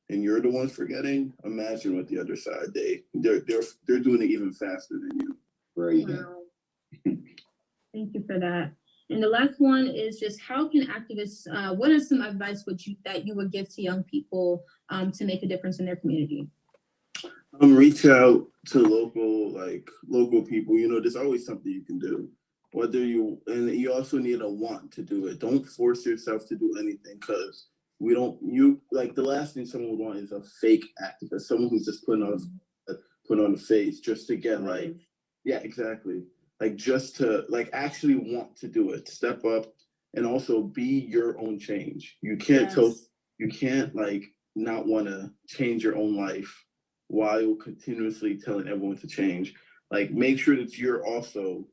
and you're the ones forgetting, imagine what the other side, they're doing it even faster than you. Right. Wow. Thank you for that. And the last one is just how can activists, what is some advice that you would give to young people to make a difference in their community? Reach out to local people. You know, there's always something you can do. And you also need a want to do it. Don't force yourself to do anything, because the last thing someone would want is a fake activist, someone who's just put on a face just to get yeah, exactly. Like just to actually want to do it, step up, and also be your own change. You can't not want to change your own life while continuously telling everyone to change. Like, make sure that you're also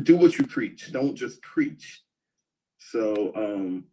do what you preach. Don't just preach. So